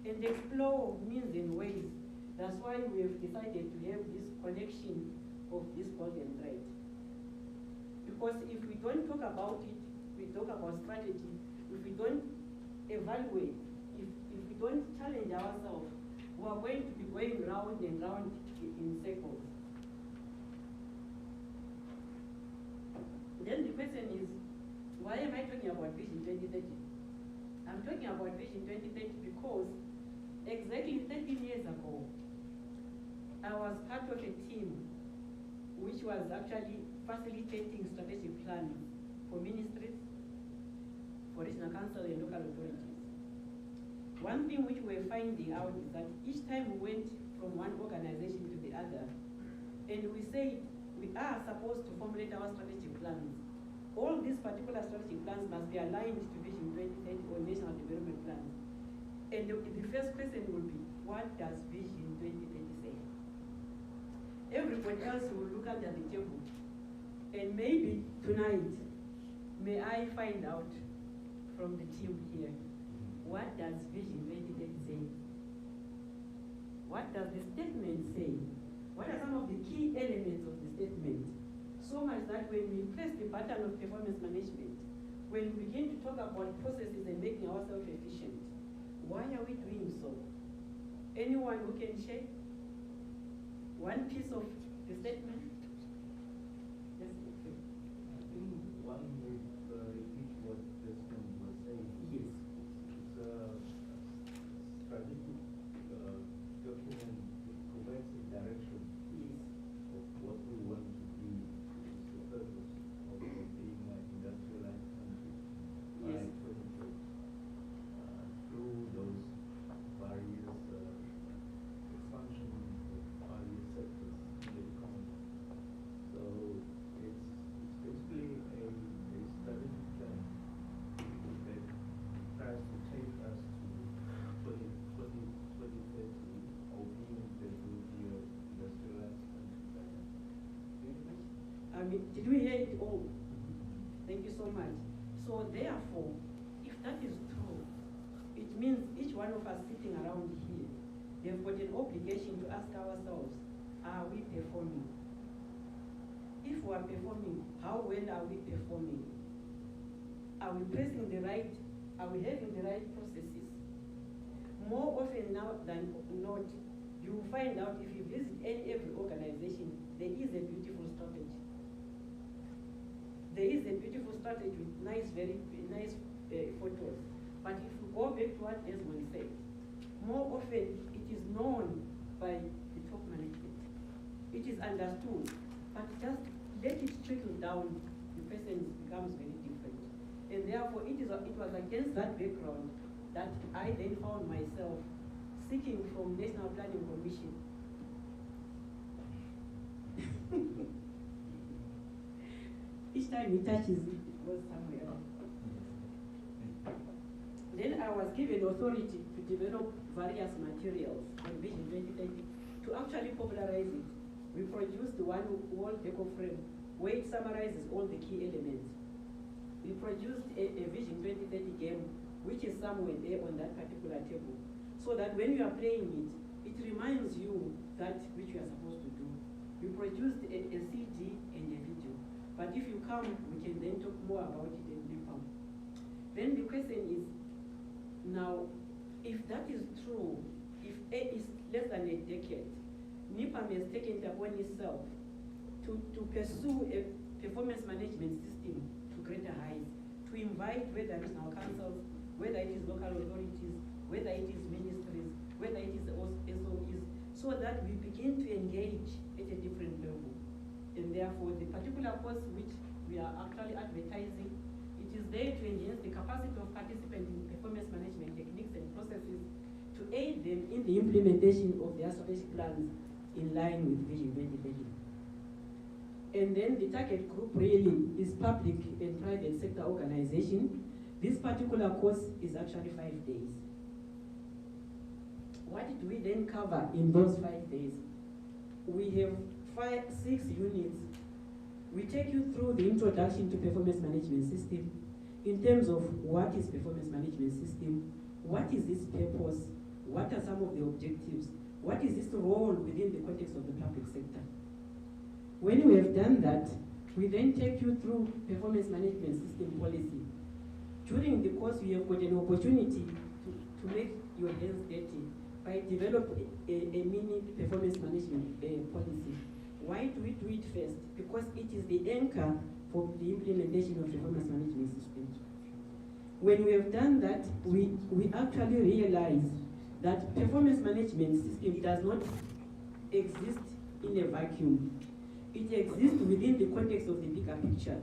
and explore means and ways. That's why we have decided to have this connection of this golden thread. Because if we don't talk about it, we talk about strategy, if we don't evaluate, if we don't challenge ourselves, we are going to be going round and round in circles. Then the question is, why am I talking about Vision 2030? I'm talking about Vision 2030 because exactly 13 years ago, I was part of a team which was actually facilitating strategic plans for ministries, for regional council and local authorities. One thing which we're finding out is that each time we went from one organization to the other, and we said we are supposed to formulate our strategic plans, all these particular strategic plans must be aligned to Vision 2030 or national development plans. And the first question will be, what does Vision 2030 say? Everybody else will look under the table. And maybe tonight, may I find out from the team here, what does Vision 2030 say? What does the statement say? What are some of the key elements of the statement? So much that when we press the button of performance management, when we begin to talk about processes and making ourselves efficient, why are we doing so? Anyone who can share one piece of the statement? Yes. I think one would repeat what Desmond was saying. Yes. It's a strategic document that provides a direction Yes. of what we want to be. It's the purpose of being an industrialized country by Yes. 2030. Through those various expansion of various sectors in the economy. So it's basically a strategic plan that tries to take us to 2030, or being that will be an industrialized country by then. Did we hear it all? Thank you so much. So therefore, if that is true, it means each one of us sitting around here, they've got an obligation to ask ourselves, are we performing? If we are performing, how well are we performing? Are we pressing the right, are we having the right processes? More often now than not, you will find out if you visit every organization, there is a beautiful strategy. There is a beautiful strategy with nice photos. But if you go back to what Desmond said, more often it is known by the top management. It is understood, but just let it trickle down, the person becomes very different. And therefore, it was against that background that I then found myself seeking from National Planning Commission each time he touches it, it goes somewhere else. Then I was given authority to develop various materials on Vision 2030 to actually popularize it. We produced one wall deco frame where it summarizes all the key elements. We produced a Vision 2030 game, which is somewhere there on that particular table, so that when you are playing it, it reminds you that which you are supposed to do. We produced a CD and a video. But if you come, we can then talk more about it in NIPAM. Then the question is, now, if that is true, if A is less than a decade, NIPAM has taken it upon itself to pursue a performance management system to greater heights, to invite whether regional councils, whether it is local authorities, whether it is ministries, whether it is SOEs, so that we begin to engage at a different level. And therefore, the particular course which we are actually advertising, it is there to enhance the capacity of participants in performance management techniques and processes to aid them in the implementation of their strategic plans in line with Vision 2030. And then the target group really is public and private sector organization. This particular course is actually 5 days. What did we then cover in those 5 days? We have 6 units. We take you through the introduction to performance management system in terms of what is performance management system, what is its purpose, what are some of the objectives, what is its role within the context of the public sector. When we have done that, we then take you through performance management system policy. During the course, you have got an opportunity to make your hands dirty by developing a mini performance management policy. Why do we do it first? Because it is the anchor for the implementation of performance management system. When we have done that, we actually realize that performance management system does not exist in a vacuum. It exists within the context of the bigger picture.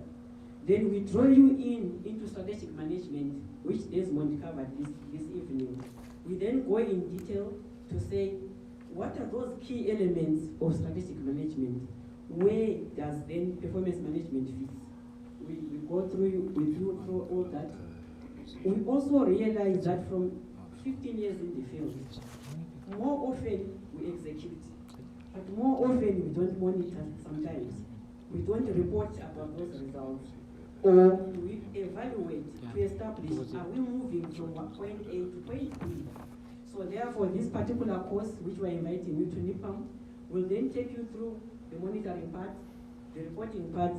Then we draw you into strategic management, which Desmond covered this evening. We then go in detail to say, what are those key elements of strategic management? Where does then performance management fit? We go through all that. We also realize that from 15 years in the field, more often we execute, but more often we don't monitor sometimes. We don't report about those results. Or we evaluate to establish, are we moving from point A to point B? So therefore, this particular course, which we're inviting you to NIPAM, will then take you through the monitoring part, the reporting part,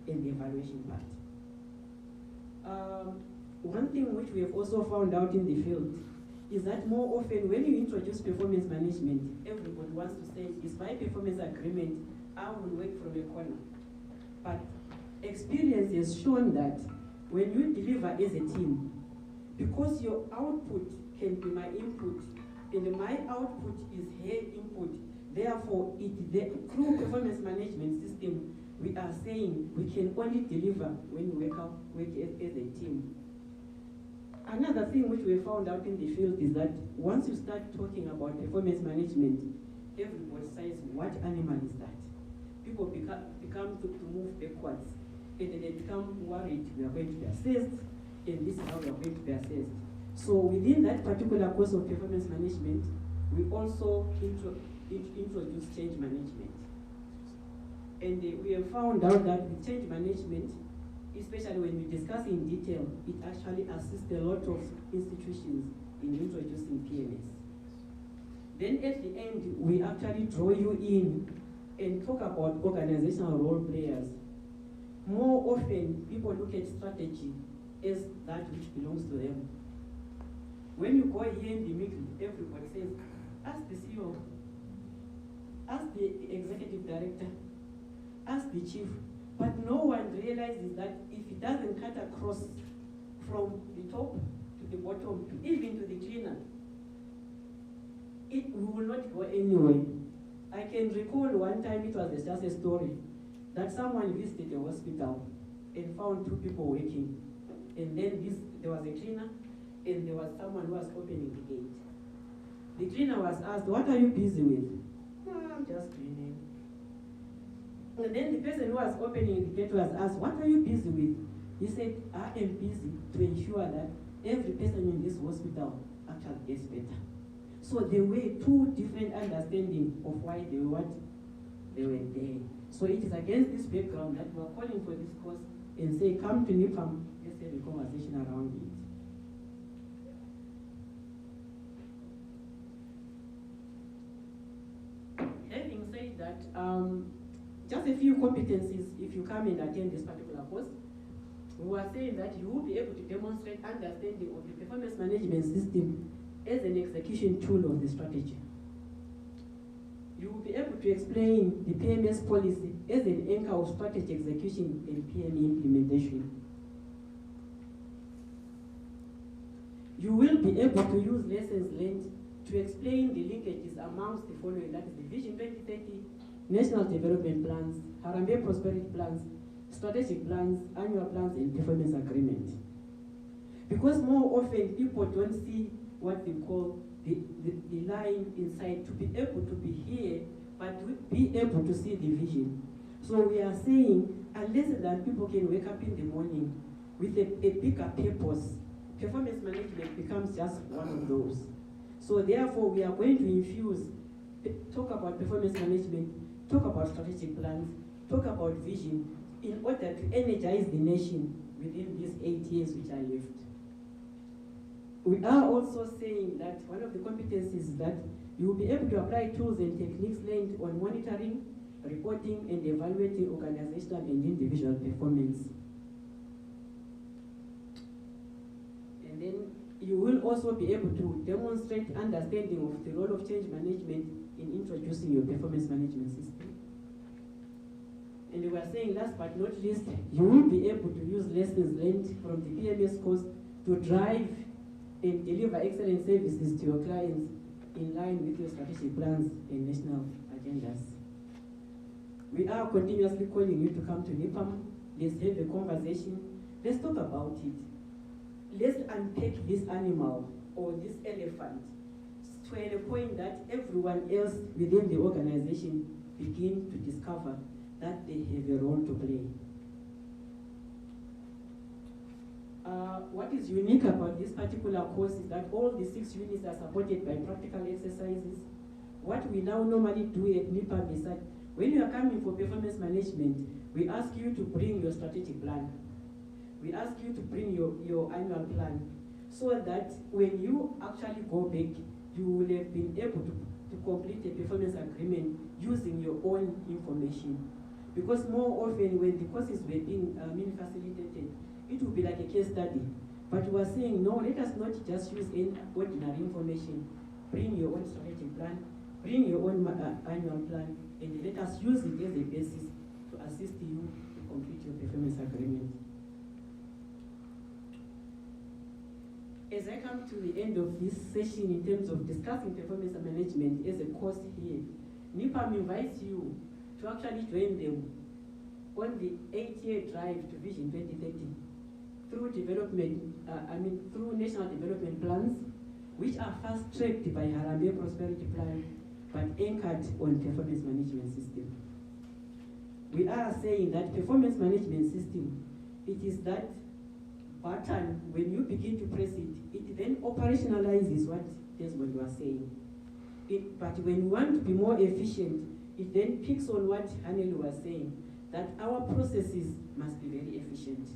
and the evaluation part. One thing which we have also found out in the field is that more often when you introduce performance management, everybody wants to say, it's my performance agreement, I will work from a corner. But experience has shown that when you deliver as a team, because your output can be my input, and my output is her input, therefore, through performance management system, we are saying we can only deliver when we work as a team. Another thing which we found out in the field is that once you start talking about performance management, everybody says, what animal is that? People become to move backwards, and they become worried, we are going to be assessed, and this is how we are going to be assessed. So within that particular course of performance management, we also introduce change management. And we have found out that with change management, especially when we discuss in detail, it actually assists a lot of institutions in introducing PMS. Then at the end, we actually draw you in and talk about organizational role players. More often, people look at strategy as that which belongs to them. When you go here in the middle, everybody says, ask the CEO, ask the executive director, ask the chief. But no one realizes that if it doesn't cut across from the top to the bottom, even to the cleaner, we will not go anywhere. I can recall one time, it was just a story, that someone visited a hospital and found two people working. And then there was a cleaner and there was someone who was opening the gate. The cleaner was asked, what are you busy with? No, I'm just cleaning. And then the person who was opening the gate was asked, what are you busy with? He said, I am busy to ensure that every person in this hospital actually gets better. So there were two different understandings of why they were there. So it is against this background that we are calling for this course and say, come to NIPAM, let's have a conversation around it. Having said that, just a few competencies if you come and attend this particular course. We are saying that you will be able to demonstrate understanding of the performance management system as an execution tool of the strategy. You will be able to explain the PMS policy as an anchor of strategy execution and PME implementation. You will be able to use lessons learned to explain the linkages amongst the following, that is the Vision 2030, National Development Plans, Harambee Prosperity Plans, Strategic Plans, Annual Plans, and Performance Agreement. Because more often people don't see what they call the line inside, to be able to be here, but to be able to see the vision. So we are saying, unless that people can wake up in the morning with a bigger purpose, performance management becomes just one of those. So therefore, we are going to infuse, talk about performance management, talk about strategic plans, talk about vision, in order to energize the nation within these 8 years which are left. We are also saying that one of the competencies is that you will be able to apply tools and techniques learned on monitoring, reporting, and evaluating organizational and individual performance. And then you will also be able to demonstrate understanding of the role of change management in introducing your performance management system. And they were saying, last but not least, you will be able to use lessons learned from the PMS course to drive and deliver excellent services to your clients in line with your strategic plans and national agendas. We are continuously calling you to come to NIPAM. Let's have a conversation. Let's talk about it. Let's unpack this animal or this elephant to a point that everyone else within the organization begin to discover that they have a role to play. What is unique about this particular course is that all the 6 units are supported by practical exercises. What we now normally do at NIPAM is that when you are coming for performance management, we ask you to bring your strategic plan. We ask you to bring your annual plan so that when you actually go back, you will have been able to complete a performance agreement using your own information. Because more often when the courses were being facilitated, it will be like a case study. But we are saying, no, let us not just use any ordinary information. Bring your own strategic plan, bring your own annual plan, and let us use it as a basis to assist you to complete your performance agreement. As I come to the end of this session in terms of discussing performance management as a course here, NIPAM invites you to actually join them on the 8-year drive to Vision 2030 through through national development plans, which are fast-tracked by Harambee Prosperity Plan, but anchored on performance management system. We are saying that performance management system, it is that button, when you begin to press it, it then operationalizes what Desmond was saying. But when you want to be more efficient, it then picks on what Hanelu was saying, that our processes must be very efficient.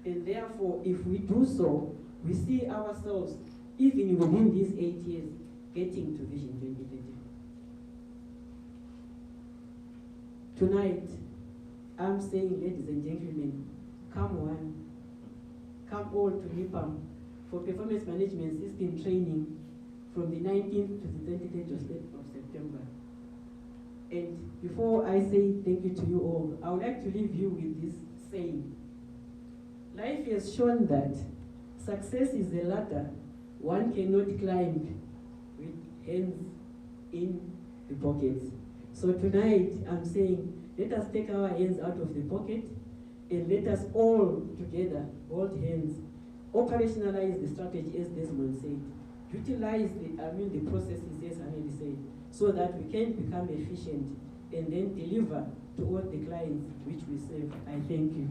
And therefore, if we do so, we see ourselves, even within these 8 years, getting to Vision 2030. Tonight, I'm saying, ladies and gentlemen, come one, come all to NIPAM for performance management system training from the 19th to the 23rd of September. And before I say thank you to you all, I would like to leave you with this saying. Life has shown that success is a ladder one cannot climb with hands in the pockets. So tonight, I'm saying, let us take our hands out of the pocket and let us all together hold hands, operationalize the strategy as Desmond said, utilize the processes as Aneli said, so that we can become efficient and then deliver to all the clients which we serve. I thank you.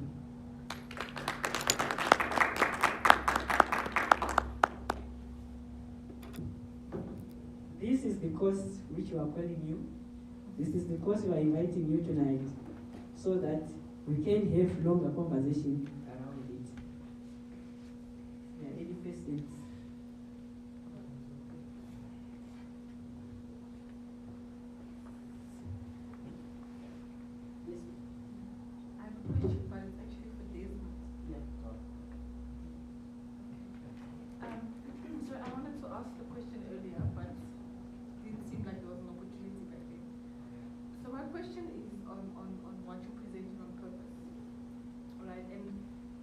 This is the course which we are calling you. This is the course we are inviting you tonight, so that we can have longer conversation around it. Yeah, any questions? Yes. I have a question, but it's actually for Desmond. Yeah. So I wanted to ask the question earlier, but it didn't seem like there was an opportunity back then. So my question is on what you presented on purpose. All right, and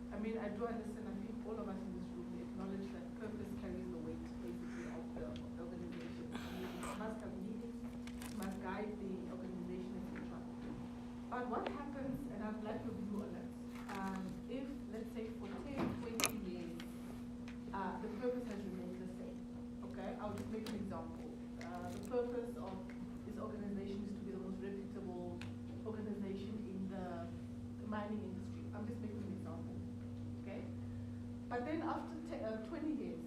I mean, I do understand, I think all of us in this room acknowledge that purpose carries the weight, basically, of the organization. I mean, it must have meaning, it must guide the organization, etc. But what happens, and I'd like your view on it, if, let's say, for 10, 20 years, the purpose has remained the same, okay? I'll just make an example. The purpose of this organization is to be the most reputable organization in the mining industry. I'm just making an example, okay? But then after 20 years,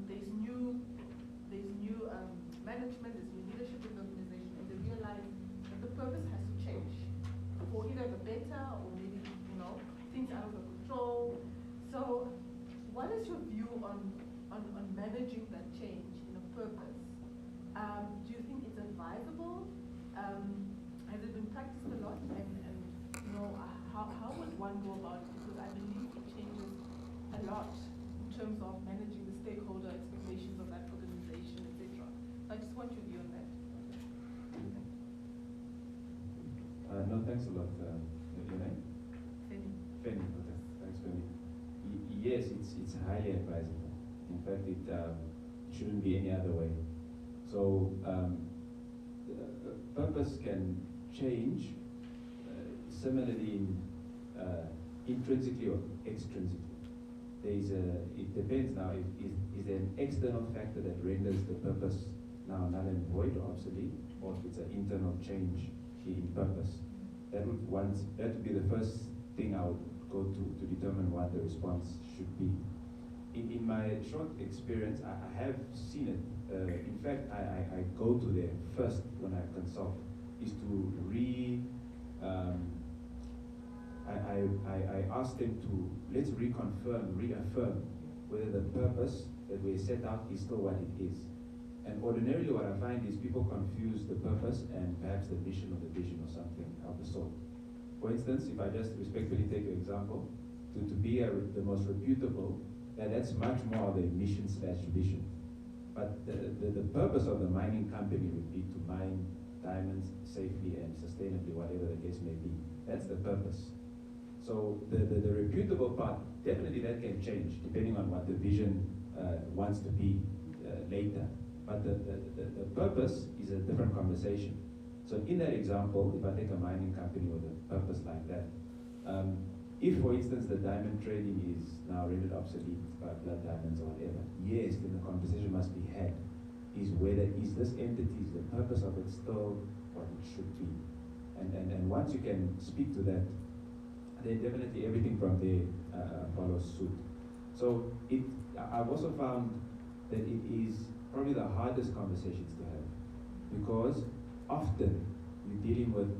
there's new management, there's new leadership in the organization, and they realize that the purpose has to change for either the better or maybe, things out of control. So what is your view on managing that change in a purpose? Do you think it's advisable? Has it been practiced a lot? And how would one go about it? Because I believe it changes a lot in terms of managing the stakeholder expectations of that organization, etc. So I just want your view on that. No, thanks a lot. Your name? Fanny. Fanny, okay. Thanks, Fanny. Yes, it's highly advisable. In fact, it shouldn't be any other way. So, purpose can change similarly intrinsically or extrinsically. It depends now, is there an external factor that renders the purpose now null and void or obsolete, or if it's an internal change in purpose. That would be the first thing I would go to determine what the response should be. In my short experience, I have seen it. In fact, I go to there first when I consult, is to I ask them to, let's reaffirm whether the purpose that we set out is still what it is. And ordinarily what I find is people confuse the purpose and perhaps the mission or the vision or something of the sort. For instance, if I just respectfully take an example, to be the most reputable, that's much more of a mission/vision. But the purpose of the mining company would be to mine diamonds safely and sustainably, whatever the case may be. That's the purpose. So the reputable part, definitely that can change depending on what the vision wants to be later. But the purpose is a different conversation. So in that example, if I take a mining company with a purpose like that, if, for instance, the diamond trading is now rendered obsolete by blood diamonds or whatever, yes, then the conversation must be had, is whether is this entity, is the purpose of it still what it should be? And once you can speak to that, then definitely everything from there follows suit. So I've also found that it is probably the hardest conversations to have, because often you're dealing with,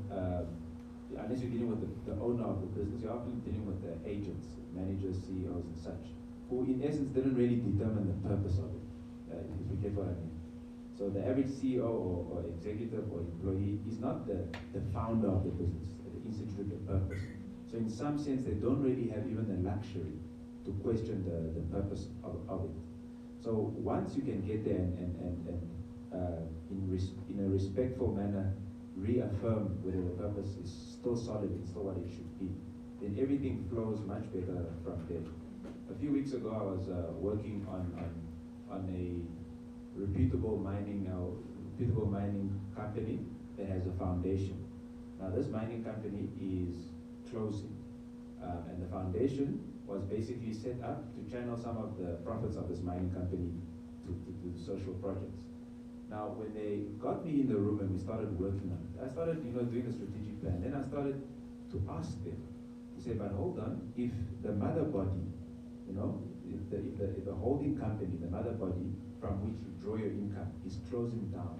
unless you're dealing with the owner of the business, you're often dealing with the agents, managers, CEOs and such, who in essence didn't really determine the purpose of it, if you get what I mean. So the average CEO or executive or employee is not the founder of the business, the institute, the purpose. So in some sense, they don't really have even the luxury to question the purpose of it. So once you can get there and in a respectful manner, reaffirm whether the purpose is still solid, it's still what it should be, then everything flows much better from there. A few weeks ago, I was working on a reputable mining company that has a foundation. Now this mining company is closing, and the foundation was basically set up to channel some of the profits of this mining company to social projects. Now, when they got me in the room and we started working on it, I started, doing the strategic plan. Then I started to ask them, to say, but hold on, if the mother body, if the holding company, the mother body from which you draw your income is closing down,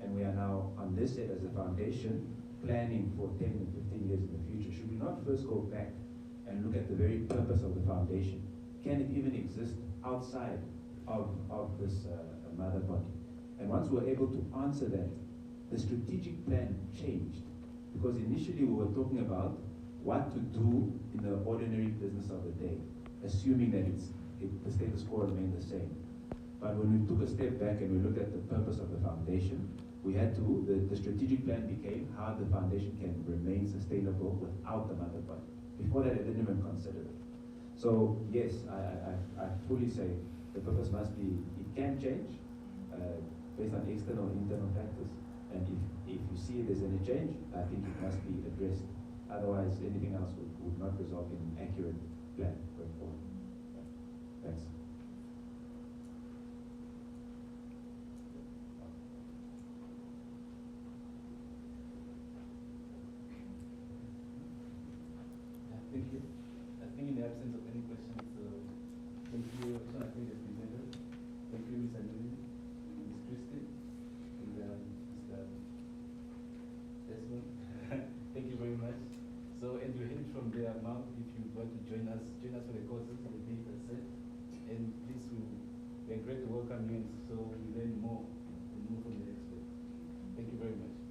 and we are now on this set as a foundation, planning for 10 and 15 years in the future, should we not first go back and look at the very purpose of the foundation? Can it even exist outside of this mother body? And once we were able to answer that, the strategic plan changed. Because initially we were talking about what to do in the ordinary business of the day, assuming that the status quo remained the same. But when we took a step back and we looked at the purpose of the foundation, we had to, the strategic plan became how the foundation can remain sustainable without the mother body. Before that, I didn't even consider it. So yes, I fully say the purpose must be, it can change based on external and internal factors. And if you see there's any change, I think it must be addressed. Otherwise, anything else would not result in an accurate plan going forward. Thanks. Thank you. I think in the absence of any questions, thank you, the presenter. Thank you, Ms. Angelini, Ms. Christie, and Mr. Desmond. Thank you very much. So, and you heard from there now, if you want to join us for the courses, the date is set. And please, we are great to welcome you, and so we learn more and move from the experts. Thank you very much.